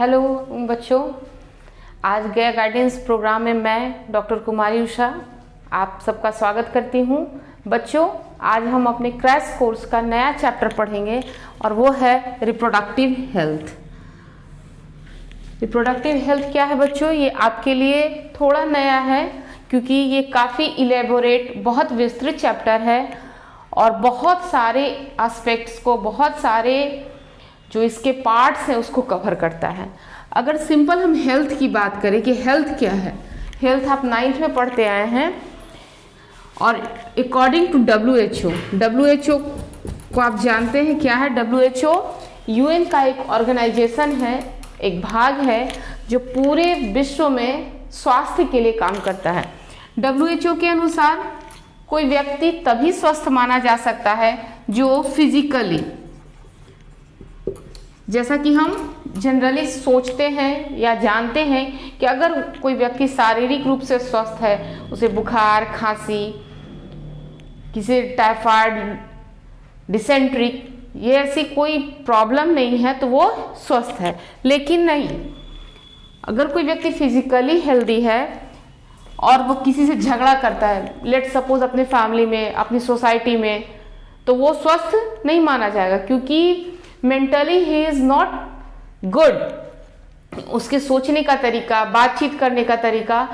Hello बच्चों, आज गया गाइडेंस प्रोग्राम में मैं डॉक्टर कुमारी उषा आप सबका स्वागत करती हूँ। बच्चों, आज हम अपने क्रैश कोर्स का नया चैप्टर पढ़ेंगे और वो है रिप्रोडक्टिव हेल्थ। रिप्रोडक्टिव हेल्थ क्या है बच्चों? ये आपके लिए थोड़ा नया है क्योंकि ये काफ़ी इलेबोरेट, बहुत विस्तृत चैप्टर है और बहुत सारे एस्पेक्ट्स को, बहुत सारे जो इसके पार्ट्स हैं उसको कवर करता है। अगर सिंपल हम हेल्थ की बात करें कि हेल्थ क्या है, हेल्थ आप 9th में पढ़ते आए हैं और अकॉर्डिंग टू WHO को आप जानते हैं क्या है? WHO UN का एक ऑर्गेनाइजेशन है, एक भाग है जो पूरे विश्व में स्वास्थ्य के लिए काम करता है। WHO के अनुसार कोई व्यक्ति तभी स्वस्थ माना जा सकता है जो फिजिकली, जैसा कि हम जनरली सोचते हैं या जानते हैं कि अगर कोई व्यक्ति शारीरिक रूप से स्वस्थ है, उसे बुखार, खांसी, किसी टाइफाइड, डिसेंट्री, ये ऐसी कोई प्रॉब्लम नहीं है तो वो स्वस्थ है। लेकिन नहीं, अगर कोई व्यक्ति फिजिकली हेल्दी है और वो किसी से झगड़ा करता है, लेट सपोज अपने फैमिली में, अपनी सोसाइटी में, तो वो स्वस्थ नहीं माना जाएगा क्योंकि mentally he is not good. उसके सोचने का तरीका, बातचीत करने का तरीका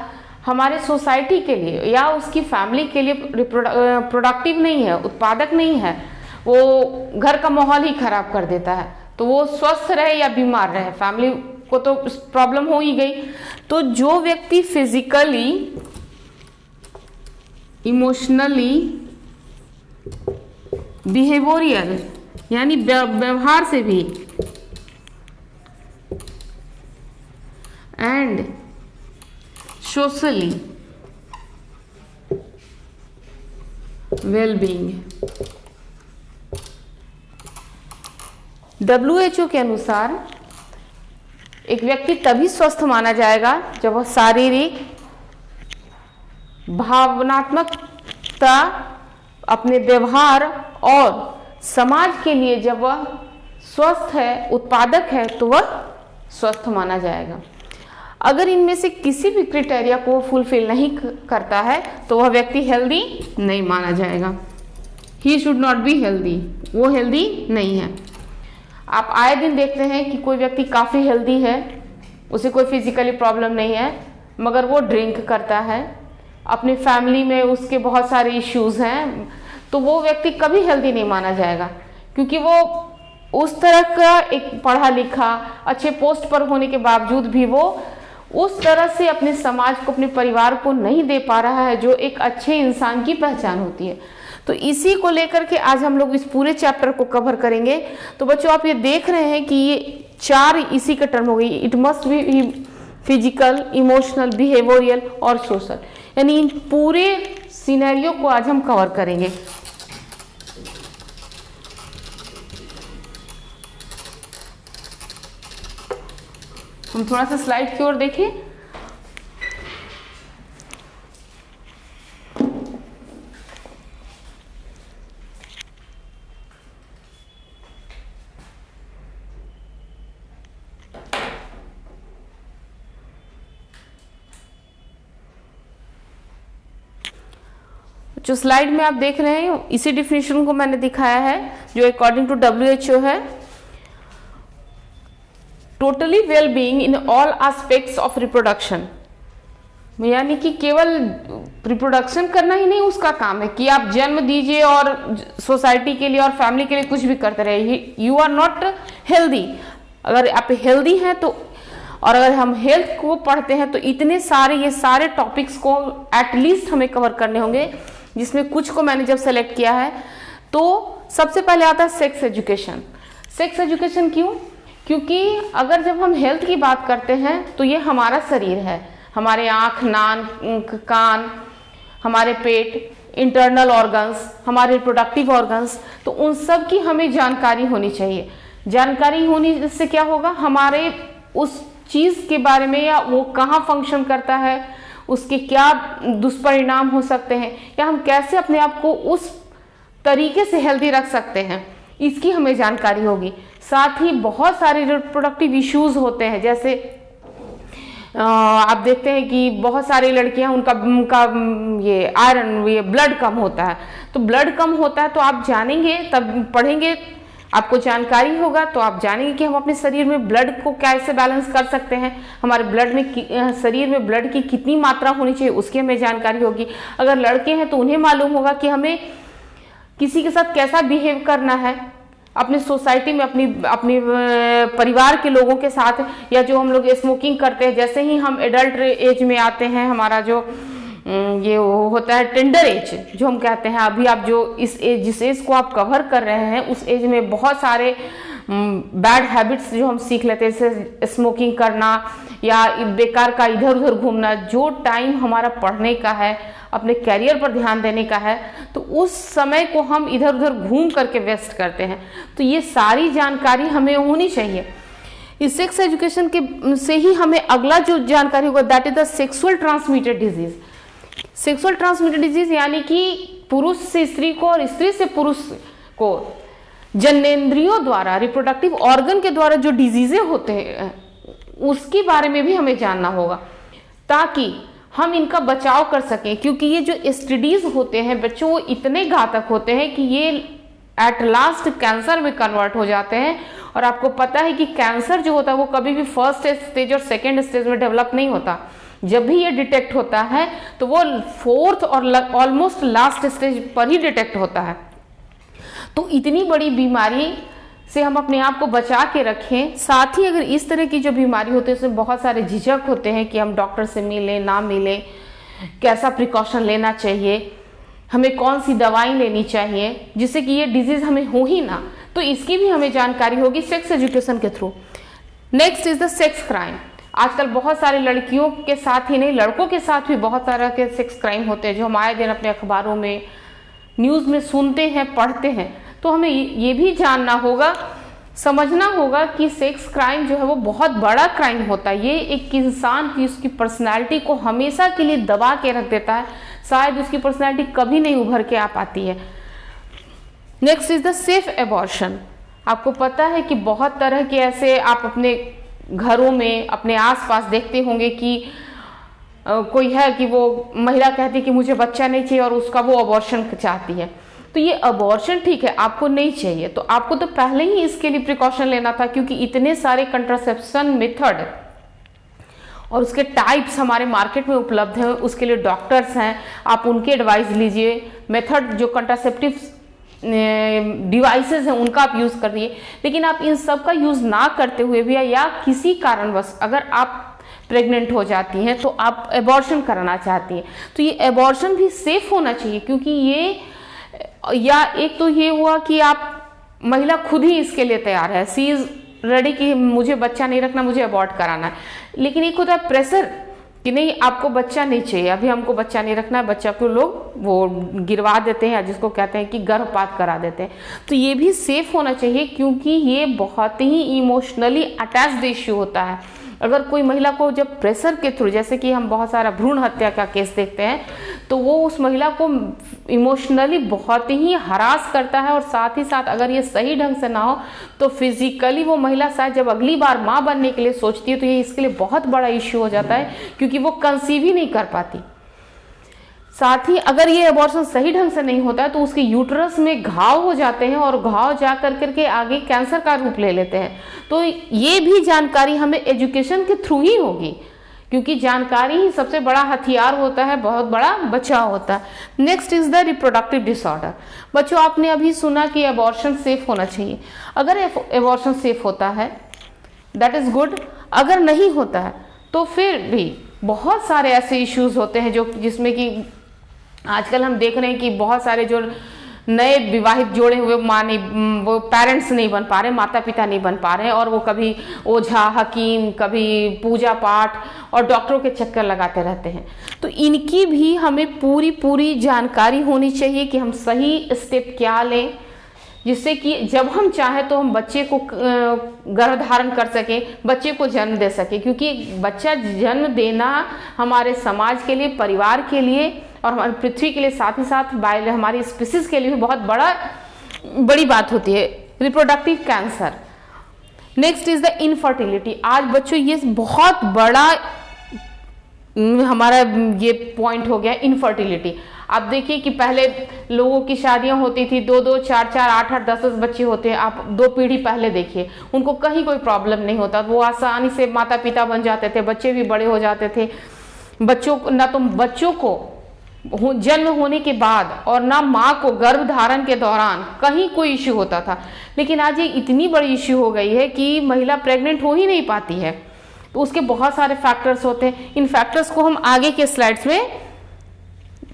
हमारे सोसाइटी के लिए या उसकी फैमिली के लिए प्रोडक्टिव नहीं है, उत्पादक नहीं है। वो घर का माहौल ही खराब कर देता है। तो वो स्वस्थ रहे या बीमार रहे, फैमिली को तो प्रॉब्लम हो ही गई। तो जो व्यक्ति फिजिकली, इमोशनली, बिहेवियरल यानी व्यवहार से भी एंड सोशली वेलबींग, WHO के अनुसार एक व्यक्ति तभी स्वस्थ माना जाएगा जब वह शारीरिक, भावनात्मकता, अपने व्यवहार और समाज के लिए जब वह स्वस्थ है, उत्पादक है, तो वह स्वस्थ माना जाएगा। अगर इनमें से किसी भी क्राइटेरिया को फुलफिल नहीं करता है तो वह व्यक्ति हेल्दी नहीं माना जाएगा। He should not be healthy, वो हेल्दी नहीं है। आप आए दिन देखते हैं कि कोई व्यक्ति काफ़ी हेल्दी है, उसे कोई फिजिकली प्रॉब्लम नहीं है, मगर वो ड्रिंक करता है, अपनी फैमिली में उसके बहुत सारे इश्यूज हैं, तो वो व्यक्ति कभी हेल्दी नहीं माना जाएगा क्योंकि वो उस तरह का एक पढ़ा लिखा, अच्छे पोस्ट पर होने के बावजूद भी वो उस तरह से अपने समाज को, अपने परिवार को नहीं दे पा रहा है जो एक अच्छे इंसान की पहचान होती है। तो इसी को लेकर के आज हम लोग इस पूरे चैप्टर को कवर करेंगे। तो बच्चों, आप ये देख रहे हैं कि ये 4 इसी का टर्म हो गई। It must B physical, emotional, behavioural और सोशल, यानी इन पूरे सिनेरियो को आज हम कवर करेंगे। हम थोड़ा सा स्लाइड की ओर देखें। जो स्लाइड में आप देख रहे हैं इसी डिफिनेशन को मैंने दिखाया है जो अकॉर्डिंग टू WHO है। Totally well being in all aspects of reproduction, यानी कि केवल रिप्रोडक्शन करना ही नहीं उसका काम है कि आप जन्म दीजिए और सोसाइटी के लिए और फैमिली के लिए कुछ भी करते रहे। You are not healthy. अगर आप हेल्दी हैं तो, और अगर हम हेल्थ को पढ़ते हैं तो इतने सारे, ये सारे टॉपिक्स को एटलीस्ट हमें कवर करने होंगे, जिसमें कुछ को मैंने जब सेलेक्ट किया है। तो सबसे पहले आता है सेक्स एजुकेशन। सेक्स एजुकेशन क्यों? क्योंकि अगर जब हम हेल्थ की बात करते हैं तो ये हमारा शरीर है, हमारे आँख, नाक, कान, हमारे पेट, इंटरनल ऑर्गन्स, हमारे रिप्रोडक्टिव ऑर्गन्स, तो उन सब की हमें जानकारी होनी चाहिए। जानकारी होने से क्या होगा, हमारे उस चीज़ के बारे में, या वो कहाँ फंक्शन करता है, उसके क्या दुष्परिणाम हो सकते हैं, या हम कैसे अपने आप को उस तरीके से हेल्दी रख सकते हैं, इसकी हमें जानकारी होगी। साथ ही बहुत सारे रिप्रोडक्टिव इश्यूज होते हैं, जैसे आप देखते हैं कि बहुत सारी लड़कियां उनका ये आयरन, ये ब्लड कम होता है। तो ब्लड कम होता है तो आप जानेंगे, तब पढ़ेंगे, आपको जानकारी होगा तो आप जानेंगे कि हम अपने शरीर में ब्लड को कैसे बैलेंस कर सकते हैं, हमारे ब्लड में शरीर में ब्लड की कितनी मात्रा होनी चाहिए उसकी हमें जानकारी होगी। अगर लड़के हैं तो उन्हें मालूम होगा कि हमें किसी के साथ कैसा बिहेव करना है, अपनी सोसाइटी में अपनी परिवार के लोगों के साथ, या जो हम लोग स्मोकिंग करते हैं, जैसे ही हम एडल्ट एज में आते हैं, हमारा जो ये होता है टेंडर एज जो हम कहते हैं, अभी आप जो जिस एज को आप कवर कर रहे हैं उस एज में बहुत सारे बैड हैबिट्स जो हम सीख लेते हैं, जैसे स्मोकिंग करना या बेकार का इधर उधर घूमना। जो टाइम हमारा पढ़ने का है, अपने कैरियर पर ध्यान देने का है, तो उस समय को हम इधर उधर घूम करके वेस्ट करते हैं। तो ये सारी जानकारी हमें होनी चाहिए। इस सेक्स एजुकेशन के से ही हमें अगला जो जानकारी होगा, that is the sexual transmitted disease. Sexual transmitted disease यानी कि पुरुष से स्त्री को और स्त्री से पुरुष को जननेंद्रियों द्वारा, रिप्रोडक्टिव ऑर्गन के द्वारा जो डिजीजें होते हैं उसके बारे में भी हमें जानना होगा, ताकि हम इनका बचाव कर सकें। क्योंकि ये जो एसटीडीज होते हैं बच्चों, वो इतने घातक होते हैं कि ये एट लास्ट कैंसर में कन्वर्ट हो जाते हैं। और आपको पता है कि कैंसर जो होता है वो कभी भी फर्स्ट स्टेज और सेकेंड स्टेज में डेवलप नहीं होता। जब भी ये डिटेक्ट होता है तो वो फोर्थ और ऑलमोस्ट लास्ट स्टेज पर ही डिटेक्ट होता है। तो इतनी बड़ी बीमारी से हम अपने आप को बचा के रखें। साथ ही अगर इस तरह की जो बीमारी होती है उसमें बहुत सारे झिझक होते हैं कि हम डॉक्टर से मिलें ना मिलें, कैसा प्रिकॉशन लेना चाहिए, हमें कौन सी दवाई लेनी चाहिए जिससे कि ये डिजीज हमें हो ही ना। तो इसकी भी हमें जानकारी होगी सेक्स एजुकेशन के through. Next is the sex crime. आजकल बहुत सारे लड़कियों के साथ ही नहीं, लड़कों के साथ भी बहुत तरह के सेक्स क्राइम होते हैं जो हम आए दिन अपने अखबारों में, न्यूज़ में सुनते हैं, पढ़ते हैं। तो हमें ये भी जानना होगा, समझना होगा कि सेक्स क्राइम जो है वो बहुत बड़ा क्राइम होता है। ये एक इंसान की, उसकी पर्सनैलिटी को हमेशा के लिए दबा के रख देता है, शायद उसकी पर्सनैलिटी कभी नहीं उभर के आ पाती है। Next is the safe abortion. आपको पता है कि बहुत तरह के ऐसे आप अपने घरों में, अपने आसपास देखते होंगे कि कोई है कि वो महिला कहती है कि मुझे बच्चा नहीं चाहिए और उसका वो अबॉर्शन चाहती है। तो ये अबॉर्शन ठीक है, आपको नहीं चाहिए तो आपको तो पहले ही इसके लिए प्रिकॉशन लेना था, क्योंकि इतने सारे कंट्रासेप्शन मेथड और उसके टाइप्स हमारे मार्केट में उपलब्ध हैं। उसके लिए डॉक्टर्स हैं, आप उनके एडवाइस लीजिए। मेथड जो कंट्रासेप्टिव डिवाइसेस हैं उनका आप यूज़ करिए। लेकिन आप इन सब का यूज़ ना करते हुए भी या किसी कारणवश अगर आप प्रेग्नेंट हो जाती हैं तो आप एबॉर्शन कराना चाहती हैं, तो ये एबॉर्शन भी सेफ होना चाहिए। क्योंकि ये, या एक तो ये हुआ कि आप महिला खुद ही इसके लिए तैयार है, सी इज रेडी कि मुझे बच्चा नहीं रखना, मुझे अबॉर्ट कराना है। लेकिन एक होता है प्रेशर कि नहीं आपको बच्चा नहीं चाहिए, अभी हमको बच्चा नहीं रखना है, बच्चा को लोग वो गिरवा देते हैं, जिसको कहते हैं कि गर्भपात करा देते हैं। तो ये भी सेफ होना चाहिए, क्योंकि ये बहुत ही इमोशनली अटैच्ड इश्यू होता है। अगर कोई महिला को जब प्रेशर के थ्रू, जैसे कि हम बहुत सारा भ्रूण हत्या का केस देखते हैं, तो वो उस महिला को इमोशनली बहुत ही हरास करता है। और साथ ही साथ अगर ये सही ढंग से ना हो तो फिजिकली वो महिला शायद जब अगली बार माँ बनने के लिए सोचती है तो ये इसके लिए बहुत बड़ा इश्यू हो जाता है, क्योंकि वो कंसीव ही नहीं कर पाती। साथ ही अगर ये एबॉर्शन सही ढंग से नहीं होता है तो उसके यूट्रस में घाव हो जाते हैं और घाव जा करके आगे कैंसर का रूप ले लेते हैं। तो ये भी जानकारी हमें एजुकेशन के थ्रू ही होगी, क्योंकि जानकारी ही सबसे बड़ा हथियार होता है, बहुत बड़ा बचाव होता है। Next is the reproductive disorder. बच्चों, आपने अभी सुना कि एबॉर्शन सेफ होना चाहिए। अगर एबॉर्शन सेफ होता है दैट इज गुड, अगर नहीं होता है तो फिर भी बहुत सारे ऐसे इश्यूज होते हैं जो जिसमें कि आजकल हम देख रहे हैं कि बहुत सारे जो नए विवाहित जोड़े हुए वो पेरेंट्स नहीं बन पा रहे, माता पिता नहीं बन पा रहे हैं, और वो कभी ओझा हकीम, कभी पूजा पाठ और डॉक्टरों के चक्कर लगाते रहते हैं। तो इनकी भी हमें पूरी जानकारी होनी चाहिए कि हम सही स्टेप क्या लें, जिससे कि जब हम चाहें तो हम बच्चे को गर्भधारण कर सकें, बच्चे को जन्म दे सकें। क्योंकि बच्चा जन्म देना हमारे समाज के लिए, परिवार के लिए और हमारी पृथ्वी के लिए, साथ ही साथ हमारी स्पीसीज के लिए भी बहुत बड़ी बात होती है। Reproductive cancer, next is the infertility. आज बच्चों ये बहुत बड़ा हमारा ये पॉइंट हो गया इनफर्टिलिटी। आप देखिए कि पहले लोगों की शादियां होती थी, 2-2, 4-4, 8-8, 10-10 बच्चे होते हैं। आप 2 पीढ़ी पहले देखिए, उनको कहीं कोई प्रॉब्लम नहीं होता, वो आसानी से माता पिता बन जाते थे, बच्चे भी बड़े हो जाते थे। बच्चों ना तो बच्चों को जन्म होने के बाद और ना माँ को गर्भ धारण के दौरान कहीं कोई इश्यू होता था। लेकिन आज ये इतनी बड़ी इश्यू हो गई है कि महिला प्रेग्नेंट हो ही नहीं पाती है। तो उसके बहुत सारे फैक्टर्स होते हैं। इन फैक्टर्स को हम आगे के स्लाइड्स में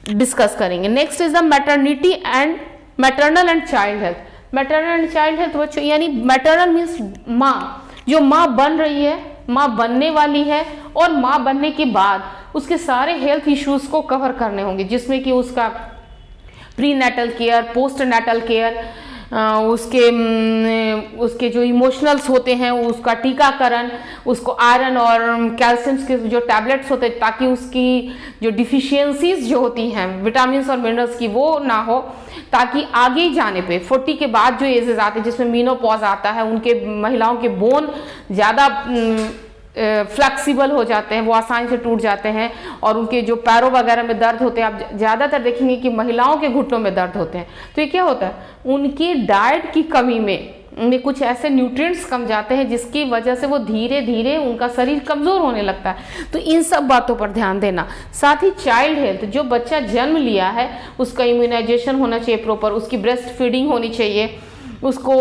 डिस्कस करेंगे। Next is the maternity and maternal and child health. Maternal and child health बच्चों यानी मैटरनल मीन्स माँ, जो माँ बन रही है, माँ बनने वाली है और माँ बनने के बाद उसके सारे हेल्थ इश्यूज को कवर करने होंगे, जिसमें कि उसका prenatal care, postnatal care, उसके जो इमोशनल्स होते हैं उसका टीकाकरण, उसको आयरन और कैल्शियम के जो टैबलेट्स होते हैं ताकि उसकी जो डिफिशियंसीज जो होती हैं विटामिन्स और मिनरल्स की वो ना हो, ताकि आगे जाने पे 40 के बाद जो एजेस आते हैं जिसमें मीनोपॉज आता है, उनके महिलाओं के बोन ज़्यादा फ्लेक्सिबल हो जाते हैं, वो आसानी से टूट जाते हैं और उनके जो पैरों वगैरह में दर्द होते हैं, आप ज़्यादातर देखेंगे कि महिलाओं के घुटनों में दर्द होते हैं। तो ये क्या होता है, उनकी डाइट की कमी में कुछ ऐसे न्यूट्रिएंट्स कम जाते हैं जिसकी वजह से वो धीरे धीरे उनका शरीर कमज़ोर होने लगता है। तो इन सब बातों पर ध्यान देना। साथ ही चाइल्ड हेल्थ, जो बच्चा जन्म लिया है उसका इम्यूनाइजेशन होना चाहिए प्रॉपर, उसकी ब्रेस्ट फीडिंग होनी चाहिए, उसको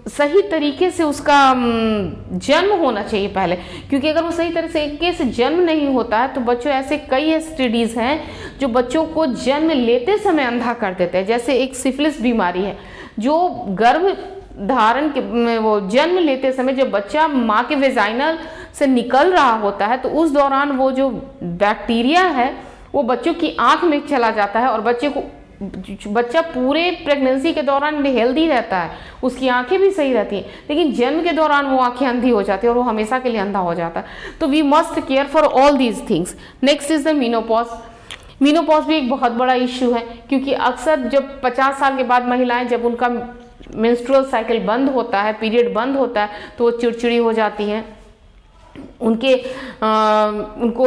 सही तरीके से उसका जन्म होना चाहिए पहले, क्योंकि अगर वो सही तरीके से जन्म नहीं होता है तो बच्चों ऐसे कई एसटीडीज हैं जो बच्चों को जन्म लेते समय अंधा कर देते हैं। जैसे एक सिफिलिस बीमारी है जो गर्भ धारण के वो जन्म लेते समय जब बच्चा माँ के वेजाइनल से निकल रहा होता है तो उस दौरान वो जो बैक्टीरिया है वो बच्चों की आंख में चला जाता है और बच्चा पूरे प्रेगनेंसी के दौरान हेल्दी रहता है, उसकी आंखें भी सही रहती हैं, लेकिन जन्म के दौरान वो आंखें अंधी हो जाती है और वो हमेशा के लिए अंधा हो जाता है। तो we must care for all these things. Next is the menopause. Menopause भी एक बहुत बड़ा इश्यू है, क्योंकि अक्सर जब 50 साल के बाद महिलाएं जब उनका मेंस्ट्रुअल साइकिल बंद होता है, पीरियड बंद होता है, तो वो चिड़चिड़ी हो जाती हैं, उनको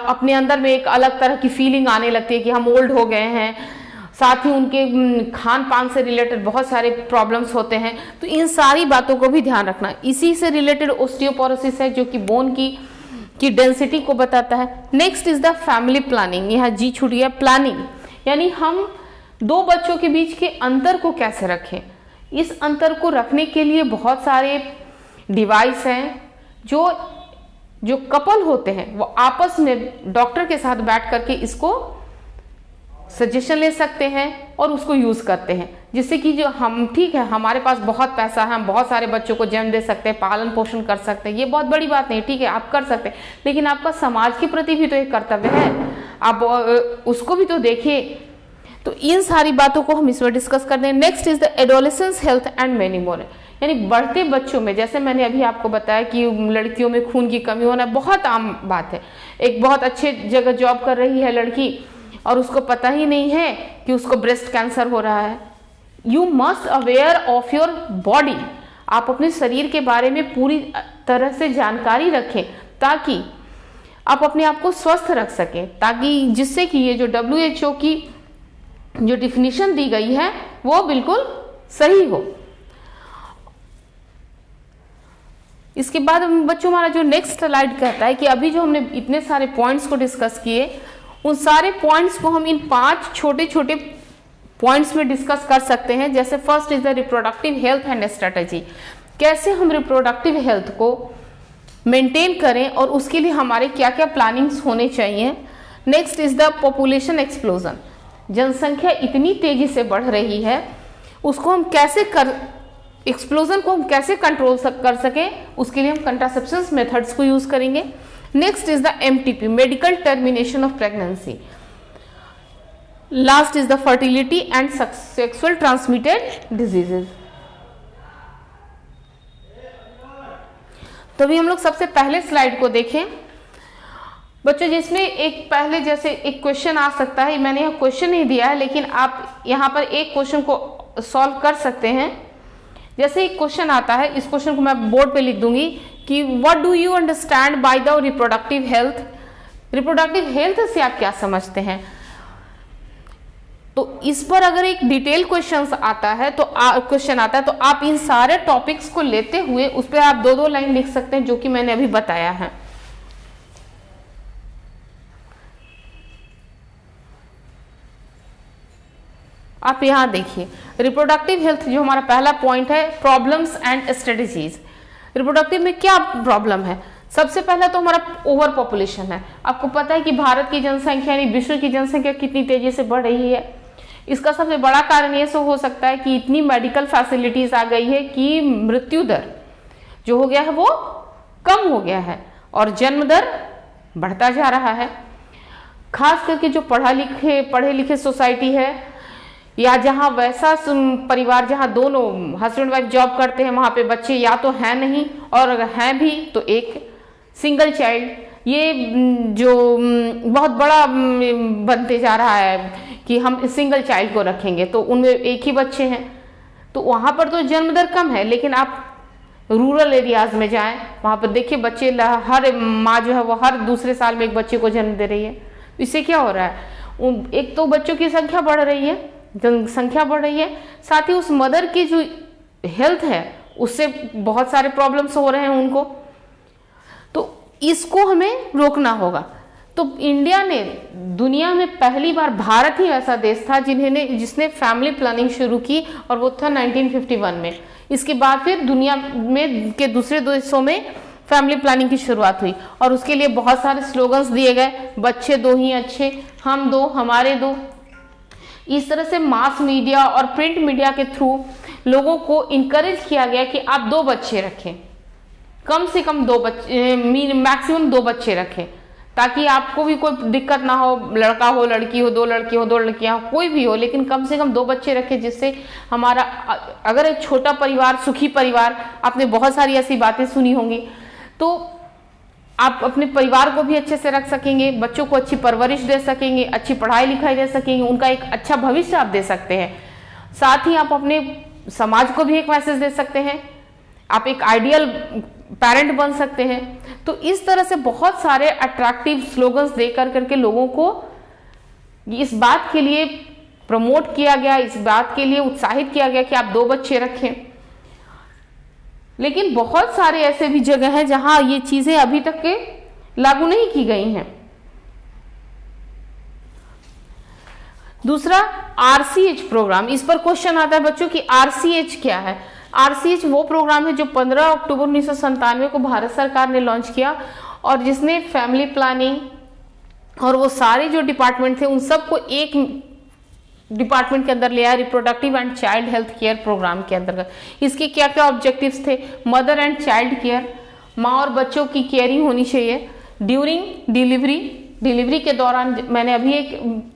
अपने अंदर में एक अलग तरह की फीलिंग आने लगती है कि हम ओल्ड हो गए हैं। साथ ही उनके खान पान से रिलेटेड बहुत सारे प्रॉब्लम्स होते हैं। तो इन सारी बातों को भी ध्यान रखना। इसी से रिलेटेड ऑस्टियोपोरोसिस है जो कि बोन की डेंसिटी को बताता है। Next is the family planning. यहाँ जी छूट गया, प्लानिंग यानी हम 2 बच्चों के बीच के अंतर को कैसे रखें। इस अंतर को रखने के लिए बहुत सारे डिवाइस हैं जो कपल होते हैं वो आपस में डॉक्टर के साथ बैठ करके इसको सजेशन ले सकते हैं और उसको यूज़ करते हैं, जिससे कि जो हम ठीक है हमारे पास बहुत पैसा है, हम बहुत सारे बच्चों को जन्म दे सकते हैं, पालन पोषण कर सकते हैं, ये बहुत बड़ी बात नहीं, ठीक है आप कर सकते हैं, लेकिन आपका समाज के प्रति भी तो एक कर्तव्य है, आप उसको भी तो देखिए। तो इन सारी बातों को हम इसमें डिस्कस करते हैं। Next is the adolescence health and many more, यानी बढ़ते बच्चों में, जैसे मैंने अभी आपको बताया कि लड़कियों में खून की कमी होना बहुत आम बात है। एक बहुत अच्छे जगह जॉब कर रही है लड़की और उसको पता ही नहीं है कि उसको ब्रेस्ट कैंसर हो रहा है। You must aware of your body. आप अपने शरीर के बारे में पूरी तरह से जानकारी रखें ताकि आप अपने आप को स्वस्थ रख सकें, ताकि जिससे कि ये जो WHO की जो डिफिनीशन दी गई है वो बिल्कुल सही हो। इसके बाद बच्चों हमारा जो नेक्स्ट स्लाइड कहता है कि अभी जो हमने इतने सारे पॉइंट्स को डिस्कस किए उन सारे पॉइंट्स को हम इन 5 छोटे छोटे पॉइंट्स में डिस्कस कर सकते हैं। जैसे first is the reproductive health and strategy, कैसे हम रिप्रोडक्टिव हेल्थ को मेंटेन करें और उसके लिए हमारे क्या क्या प्लानिंग्स होने चाहिए। Next is the population explosion, जनसंख्या इतनी तेजी से बढ़ रही है उसको हम कैसे एक्सप्लोजन को हम कैसे कंट्रोल कर सकें, उसके लिए हम कंट्रासेप्शन मेथड्स को यूज करेंगे। Next is the MTP, medical termination of pregnancy. Last is the fertility and sexual transmitted diseases. तो अभी हम लोग सबसे पहले स्लाइड को देखें बच्चों, जिसमें एक पहले जैसे एक क्वेश्चन आ सकता है, मैंने यहाँ क्वेश्चन नहीं दिया है लेकिन आप यहाँ पर एक क्वेश्चन को सॉल्व कर सकते हैं जैसे एक क्वेश्चन आता है, इस क्वेश्चन को मैं बोर्ड पे लिख दूंगी कि what do you understand by the reproductive health. Reproductive health से आप क्या समझते हैं? तो इस पर अगर एक डिटेल क्वेश्चन आता है तो आप इन सारे टॉपिक्स को लेते हुए उस पर आप 2-2 लाइन लिख सकते हैं, जो कि मैंने अभी बताया है। आप यहां देखिए, रिप्रोडक्टिव हेल्थ जो हमारा पहला पॉइंट है, प्रॉब्लम्स एंड स्ट्रेटजीज। रिप्रोडक्टिव में क्या प्रॉब्लम है? सबसे पहला तो हमारा ओवर पॉपुलेशन है। आपको पता है कि भारत की जनसंख्या यानी विश्व की जनसंख्या कितनी तेजी से बढ़ रही है। इसका सबसे बड़ा कारण ये हो सकता है कि इतनी मेडिकल फैसिलिटीज आ गई है कि मृत्यु दर जो हो गया है वो कम हो गया है और जन्म दर बढ़ता जा रहा है। खास करके जो पढ़े लिखे सोसाइटी है या जहाँ वैसा परिवार जहाँ दोनों हस्बैंड वाइफ जॉब करते हैं, वहाँ पे बच्चे या तो हैं नहीं और अगर हैं भी तो एक सिंगल चाइल्ड, ये जो बहुत बड़ा बनते जा रहा है कि हम सिंगल चाइल्ड को रखेंगे तो उनमें एक ही बच्चे हैं, तो वहाँ पर तो जन्म दर कम है। लेकिन आप रूरल एरियाज में जाएं, वहाँ पर देखिए बच्चे, हर माँ जो है वो हर दूसरे साल में एक बच्चे को जन्म दे रही है। इससे क्या हो रहा है? एक तो बच्चों की संख्या बढ़ रही है, जनसंख्या बढ़ रही है, साथ ही उस मदर की जो हेल्थ है उससे बहुत सारे प्रॉब्लम्स हो रहे हैं उनको, तो इसको हमें रोकना होगा। तो इंडिया ने दुनिया में पहली बार, भारत ही ऐसा देश था जिसने फैमिली प्लानिंग शुरू की और वो था 1951 में। इसके बाद फिर दुनिया में के दूसरे देशों में फैमिली प्लानिंग की शुरुआत हुई और उसके लिए बहुत सारे स्लोगन्स दिए गए, बच्चे दो ही अच्छे, हम दो हमारे दो। इस तरह से मास मीडिया और प्रिंट मीडिया के थ्रू लोगों को इनकरेज किया गया कि आप 2 बच्चे रखें, कम से कम 2 बच्चे, मैक्सिमम 2 बच्चे रखें, ताकि आपको भी कोई दिक्कत ना हो, लड़का हो लड़की हो, 2 लड़के हो 2 लड़कियां हो, कोई भी हो, लेकिन कम से कम 2 बच्चे रखें, जिससे हमारा, अगर एक छोटा परिवार, सुखी परिवार, आपने बहुत सारी ऐसी बातें सुनी होंगी, तो आप अपने परिवार को भी अच्छे से रख सकेंगे, बच्चों को अच्छी परवरिश दे सकेंगे, अच्छी पढ़ाई लिखाई दे सकेंगे, उनका एक अच्छा भविष्य आप दे सकते हैं। साथ ही आप अपने समाज को भी एक मैसेज दे सकते हैं, आप एक आइडियल पेरेंट बन सकते हैं। तो इस तरह से बहुत सारे अट्रैक्टिव स्लोगन्स देकर करके लोगों को इस बात के लिए प्रमोट किया गया, इस बात के लिए उत्साहित किया गया कि आप 2 बच्चे रखें। लेकिन बहुत सारे ऐसे भी जगह हैं जहां ये चीजें अभी तक के लागू नहीं की गई हैं। दूसरा, आरसीएच प्रोग्राम, इस पर क्वेश्चन आता है बच्चों कि आरसीएच क्या है। आरसीएच वो प्रोग्राम है जो 15 अक्टूबर 1997 को भारत सरकार ने लॉन्च किया और जिसने फैमिली प्लानिंग और वो सारे जो डिपार्टमेंट थे उन सबको एक डिपार्टमेंट के अंदर ले आया, reproductive and child health care programme के अंतर्गत। इसके क्या क्या ऑब्जेक्टिव्स थे? मदर एंड चाइल्ड केयर, माँ और बच्चों की केयरिंग होनी चाहिए ड्यूरिंग डिलीवरी के दौरान। मैंने अभी एक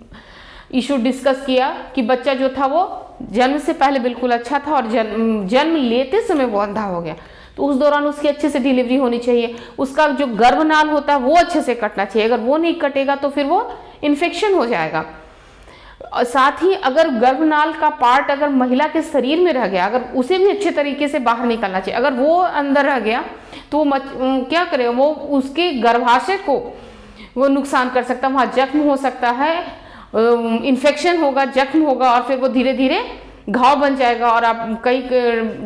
इशू डिस्कस किया कि बच्चा जो था वो जन्म से पहले बिल्कुल अच्छा था और जन्म लेते समय वो अंधा हो गया, तो उस दौरान उसकी अच्छे से डिलीवरी होनी चाहिए। उसका जो गर्भनाल होता है वो अच्छे से कटना चाहिए, अगर वो नहीं कटेगा तो फिर वो इन्फेक्शन हो जाएगा। और साथ ही अगर गर्भनाल का पार्ट अगर महिला के शरीर में रह गया, अगर उसे भी अच्छे तरीके से बाहर निकालना चाहिए। अगर वो अंदर रह गया तो क्या करेगा, वो उसके गर्भाशय को वो नुकसान कर सकता है, वहाँ जख्म हो सकता है, इन्फेक्शन होगा, जख्म होगा और फिर वो धीरे धीरे घाव बन जाएगा और आप कई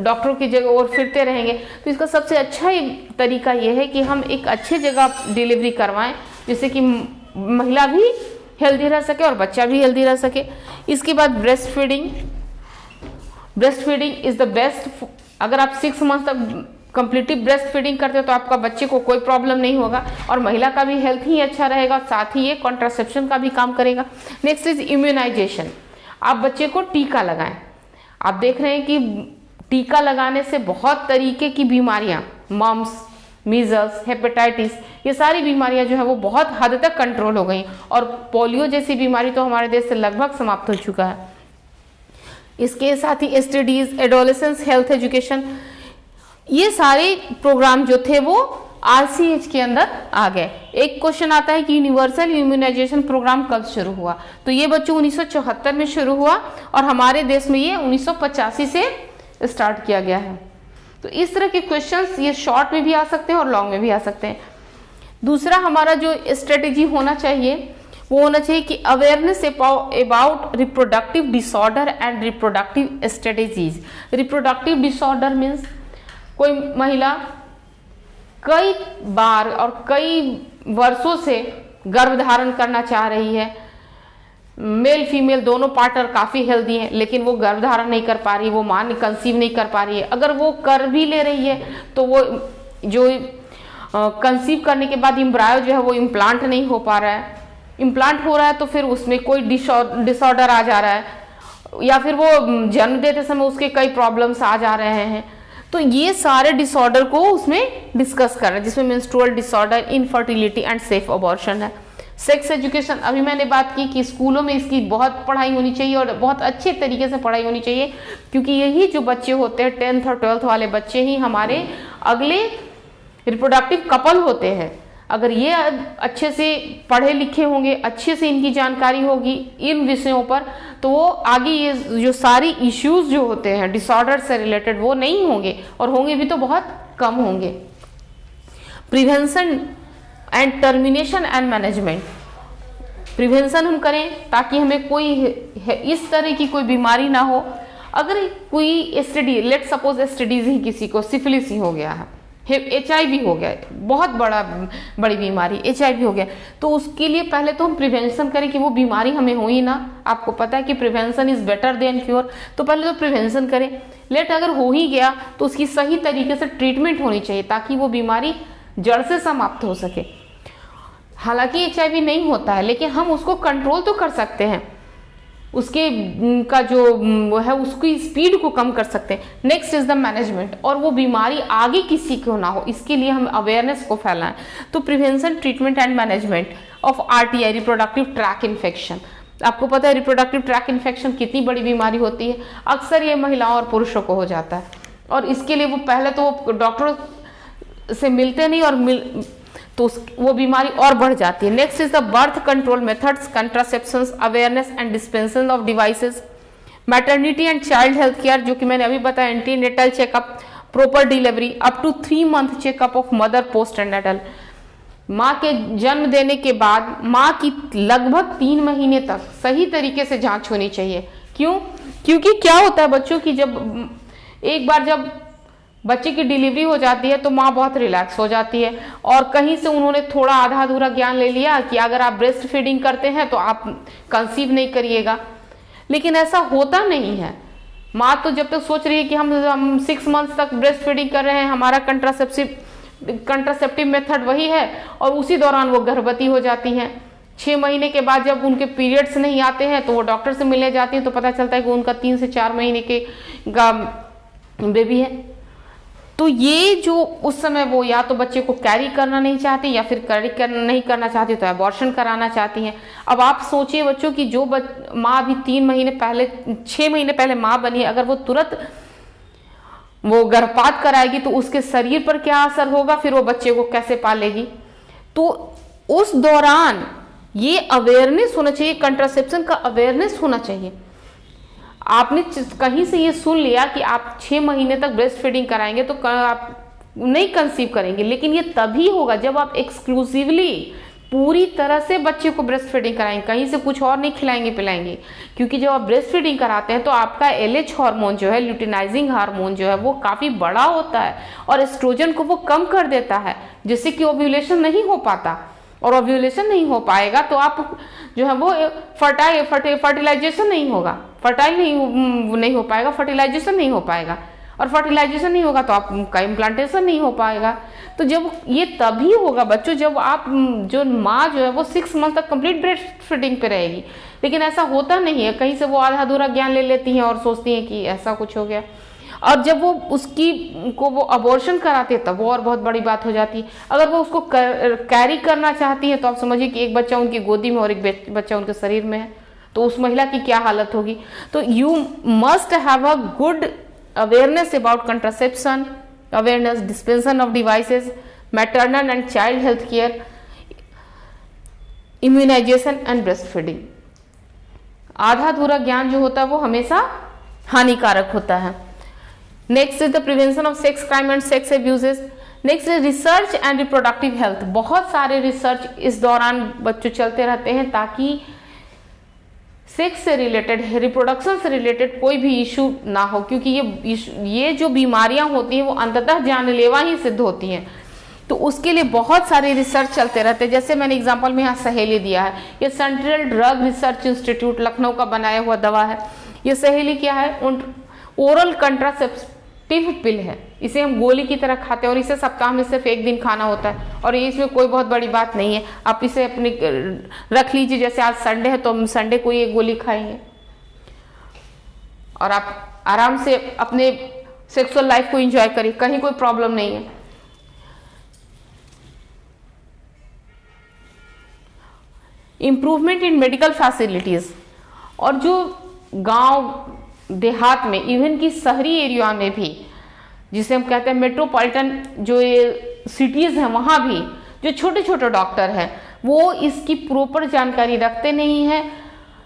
डॉक्टरों की जगह और फिरते रहेंगे। तो इसका सबसे अच्छा तरीका ये है कि हम एक अच्छे जगह डिलीवरी करवाएं, जिससे कि महिला भी हेल्दी रह सके और बच्चा भी हेल्दी रह सके। इसके बाद breast feeding is the best. अगर आप 6 मंथ तक कंप्लीटली ब्रेस्ट फीडिंग करते हो तो आपका बच्चे को कोई प्रॉब्लम नहीं होगा और महिला का भी हेल्थ ही अच्छा रहेगा, साथ ही ये कॉन्ट्रासेप्शन का भी काम करेगा। नेक्स्ट इज इम्यूनाइजेशन, आप बच्चे को टीका लगाएं। आप देख रहे हैं कि टीका लगाने से बहुत तरीके की बीमारियां, मम्स, मीजल्स, हेपेटाइटिस, ये सारी बीमारियां जो है वो बहुत हद तक कंट्रोल हो गई और पोलियो जैसी बीमारी तो हमारे देश से लगभग समाप्त हो चुका है। इसके साथ ही एसटीडीज, एडोलेसेंस हेल्थ एजुकेशन, ये सारे प्रोग्राम जो थे वो आरसीएच के अंदर आ गए। एक क्वेश्चन आता है कि यूनिवर्सल इम्यूनाइजेशन प्रोग्राम कब शुरू हुआ, तो ये बच्चों 1974 में शुरू हुआ और हमारे देश में ये 1985 से स्टार्ट किया गया है। तो इस तरह के क्वेश्चंस ये शॉर्ट में भी आ सकते हैं और लॉन्ग में भी आ सकते हैं। दूसरा हमारा जो स्ट्रेटेजी होना चाहिए वो होना चाहिए कि awareness about reproductive disorder and reproductive strategies. Reproductive disorder means कोई महिला कई बार और कई वर्षों से गर्भ धारण करना चाह रही है, मेल फीमेल दोनों पार्टनर काफ़ी हेल्दी हैं, लेकिन वो गर्भ धारण नहीं कर पा रही, वो मां कंसीव नहीं कर पा रही है। अगर वो कर भी ले रही है तो वो जो कंसीव करने के बाद एम्ब्रायो जो है वो इम्प्लांट नहीं हो पा रहा है। इम्प्लांट हो रहा है तो फिर उसमें कोई डिसऑर्डर आ जा रहा है, या फिर वो जन्म देते समय उसके कई प्रॉब्लम्स आ जा रहे हैं। तो ये सारे डिसऑर्डर को उसमें डिस्कस कर रहे हैं, जिसमें menstrual disorder, infertility and safe abortion है। सेक्स एजुकेशन, अभी मैंने बात की कि स्कूलों में इसकी बहुत पढ़ाई होनी चाहिए और बहुत अच्छे तरीके से पढ़ाई होनी चाहिए, क्योंकि यही जो बच्चे होते हैं 10th और 12th वाले बच्चे ही हमारे अगले रिप्रोडक्टिव कपल होते हैं। अगर ये अच्छे से पढ़े लिखे होंगे, अच्छे से इनकी जानकारी होगी इन विषयों पर, तो वो आगे ये जो सारी इश्यूज जो होते हैं डिसऑर्डर से रिलेटेड वो नहीं होंगे, और होंगे भी तो बहुत कम होंगे। Prevention and termination and management, prevention हम करें ताकि हमें कोई इस तरह की कोई बीमारी ना हो। अगर कोई एसटीडी, लेट सपोज एसटीडीज ही किसी को सिफिलिस ही हो गया है, HIV हो गया, बहुत बड़ी बीमारी HIV हो गया, तो उसके लिए पहले तो हम प्रिवेंशन करें कि वो बीमारी हमें हो ही ना। आपको पता है कि prevention is better than cure, तो पहले तो प्रिवेंशन करें। लेट अगर हो ही गया तो उसकी सही तरीके से ट्रीटमेंट होनी चाहिए ताकि वो बीमारी जड़ से समाप्त हो सके। हालांकि HIV नहीं होता है, लेकिन हम उसको कंट्रोल तो कर सकते हैं, उसके का जो है उसकी स्पीड को कम कर सकते हैं। नेक्स्ट इज द मैनेजमेंट, और वो बीमारी आगे किसी को ना हो इसके लिए हम अवेयरनेस को फैलाएं। तो prevention, treatment and management of RTI, reproductive tract infection. आपको पता है रिप्रोडक्टिव ट्रैक इन्फेक्शन कितनी बड़ी बीमारी होती है, अक्सर ये महिलाओं और पुरुषों को हो जाता है, और इसके लिए वो पहले तो डॉक्टर से मिलते नहीं और तो वो बीमारी और बढ़ जाती है। Next is the birth control methods, contraceptions, awareness and dispensing of devices, maternity and child health care, जो कि मैंने अभी बताया, antenatal checkup, proper delivery, up to 3 month checkup of mother post antenatal. माँ के जन्म देने के बाद माँ की लगभग 3 महीने तक सही तरीके से जांच होनी चाहिए। क्यों? क्योंकि क्या होता है बच्चों की, जब एक बार जब बच्चे की डिलीवरी हो जाती है तो माँ बहुत रिलैक्स हो जाती है, और कहीं से उन्होंने थोड़ा आधा अधूरा ज्ञान ले लिया कि अगर आप ब्रेस्ट फीडिंग करते हैं तो आप कंसीव नहीं करिएगा, लेकिन ऐसा होता नहीं है। माँ तो जब तक सोच रही है कि हम 6 मंथ तक ब्रेस्ट फीडिंग कर रहे हैं, हमारा कंट्रासेप्टिव मेथड वही है, और उसी दौरान वो गर्भवती हो जाती हैं। 6 महीने के बाद जब उनके पीरियड्स नहीं आते हैं तो वो डॉक्टर से मिलने जाती हैं, तो पता चलता है कि उनका 3 से 4 महीने के बेबी है। तो ये जो उस समय वो या तो बच्चे को कैरी करना नहीं चाहती, या फिर नहीं करना चाहती तो अबॉर्शन कराना चाहती हैं। अब आप सोचिए बच्चों की जो माँ अभी 6 महीने पहले माँ बनी है, अगर वो तुरंत वो गर्भपात कराएगी तो उसके शरीर पर क्या असर होगा, फिर वो बच्चे को कैसे पालेगी। तो उस दौरान ये अवेयरनेस होना चाहिए, कंट्रासेप्शन का अवेयरनेस होना चाहिए। आपने कहीं से ये सुन लिया कि आप 6 महीने तक ब्रेस्ट फीडिंग कराएंगे तो आप नहीं कंसीव करेंगे, लेकिन ये तभी होगा जब आप एक्सक्लूसिवली पूरी तरह से बच्चे को ब्रेस्ट फीडिंग कराएंगे, कहीं से कुछ और नहीं खिलाएंगे पिलाएंगे। क्योंकि जब आप ब्रेस्ट फीडिंग कराते हैं तो आपका LH हार्मोन जो है, ल्यूटिनाइजिंग हार्मोन जो है, वो काफ़ी बड़ा होता है और एस्ट्रोजन को वो कम कर देता है, जिससे कि ओव्यूलेशन नहीं हो पाता, और ओव्यूलेशन नहीं हो पाएगा तो आप जो है वो फर्टिलाइजेशन नहीं होगा, नहीं हो पाएगा, फर्टिलाइजेशन नहीं हो पाएगा, और फर्टिलाइजेशन नहीं होगा तो आपका इम्प्लांटेशन नहीं हो पाएगा। तो जब ये तभी होगा बच्चों जब आप जो माँ जो है वो 6 मंथ तक कंप्लीट ब्रेस्ट फीडिंग पे रहेगी, लेकिन ऐसा होता नहीं है। कहीं से वो आधा अधूरा ज्ञान ले लेती हैं और सोचती हैं कि ऐसा कुछ हो गया, और जब वो वो अबॉर्शन कराते हैं तब वो और बहुत बड़ी बात हो जाती है। अगर वो उसको कैरी करना चाहती है तो आप समझिए कि एक बच्चा उनकी गोदी में और एक बच्चा उनके शरीर में है, तो उस महिला की क्या हालत होगी। तो you must have a good awareness about contraception, awareness, dispensation of devices, maternal and child health care, immunization and breastfeeding। आधा अधूरा ज्ञान जो होता है वो हमेशा हानिकारक होता है। Next is the prevention of sex crime and sex abuses. Next is research and reproductive health. बहुत सारे रिसर्च इस दौरान बच्चों चलते रहते हैं ताकि सेक्स से रिलेटेड, रिप्रोडक्शन से रिलेटेड कोई भी इशू ना हो, क्योंकि ये जो बीमारियां होती हैं वो अंततः जानलेवा ही सिद्ध होती हैं। तो उसके लिए बहुत सारे रिसर्च चलते रहते हैं। जैसे मैंने एग्जांपल में यहाँ सहेली दिया है, ये central drug research institute Lucknow का बनाया हुआ दवा है। ये सहेली क्या है? ओरल कंट्रासेप्टिव पिल है। इसे हम गोली की तरह खाते हैं और इसे सप्ताह में सिर्फ 1 दिन खाना होता है और इसमें कोई बहुत बड़ी बात नहीं है। आप इसे अपने रख लीजिए, जैसे आज संडे है तो हम संडे को ये गोली खाएंगे और आप आराम से अपने सेक्सुअल लाइफ को एंजॉय करिए, कहीं कोई प्रॉब्लम नहीं है। इम्प्रूवमेंट इन मेडिकल फैसिलिटीज, और जो गांव देहात में, इवन की शहरी एरिया में भी, जिसे हम कहते हैं मेट्रोपॉलिटन जो ये सिटीज़ हैं, वहाँ भी जो छोटे छोटे डॉक्टर हैं वो इसकी प्रॉपर जानकारी रखते नहीं हैं,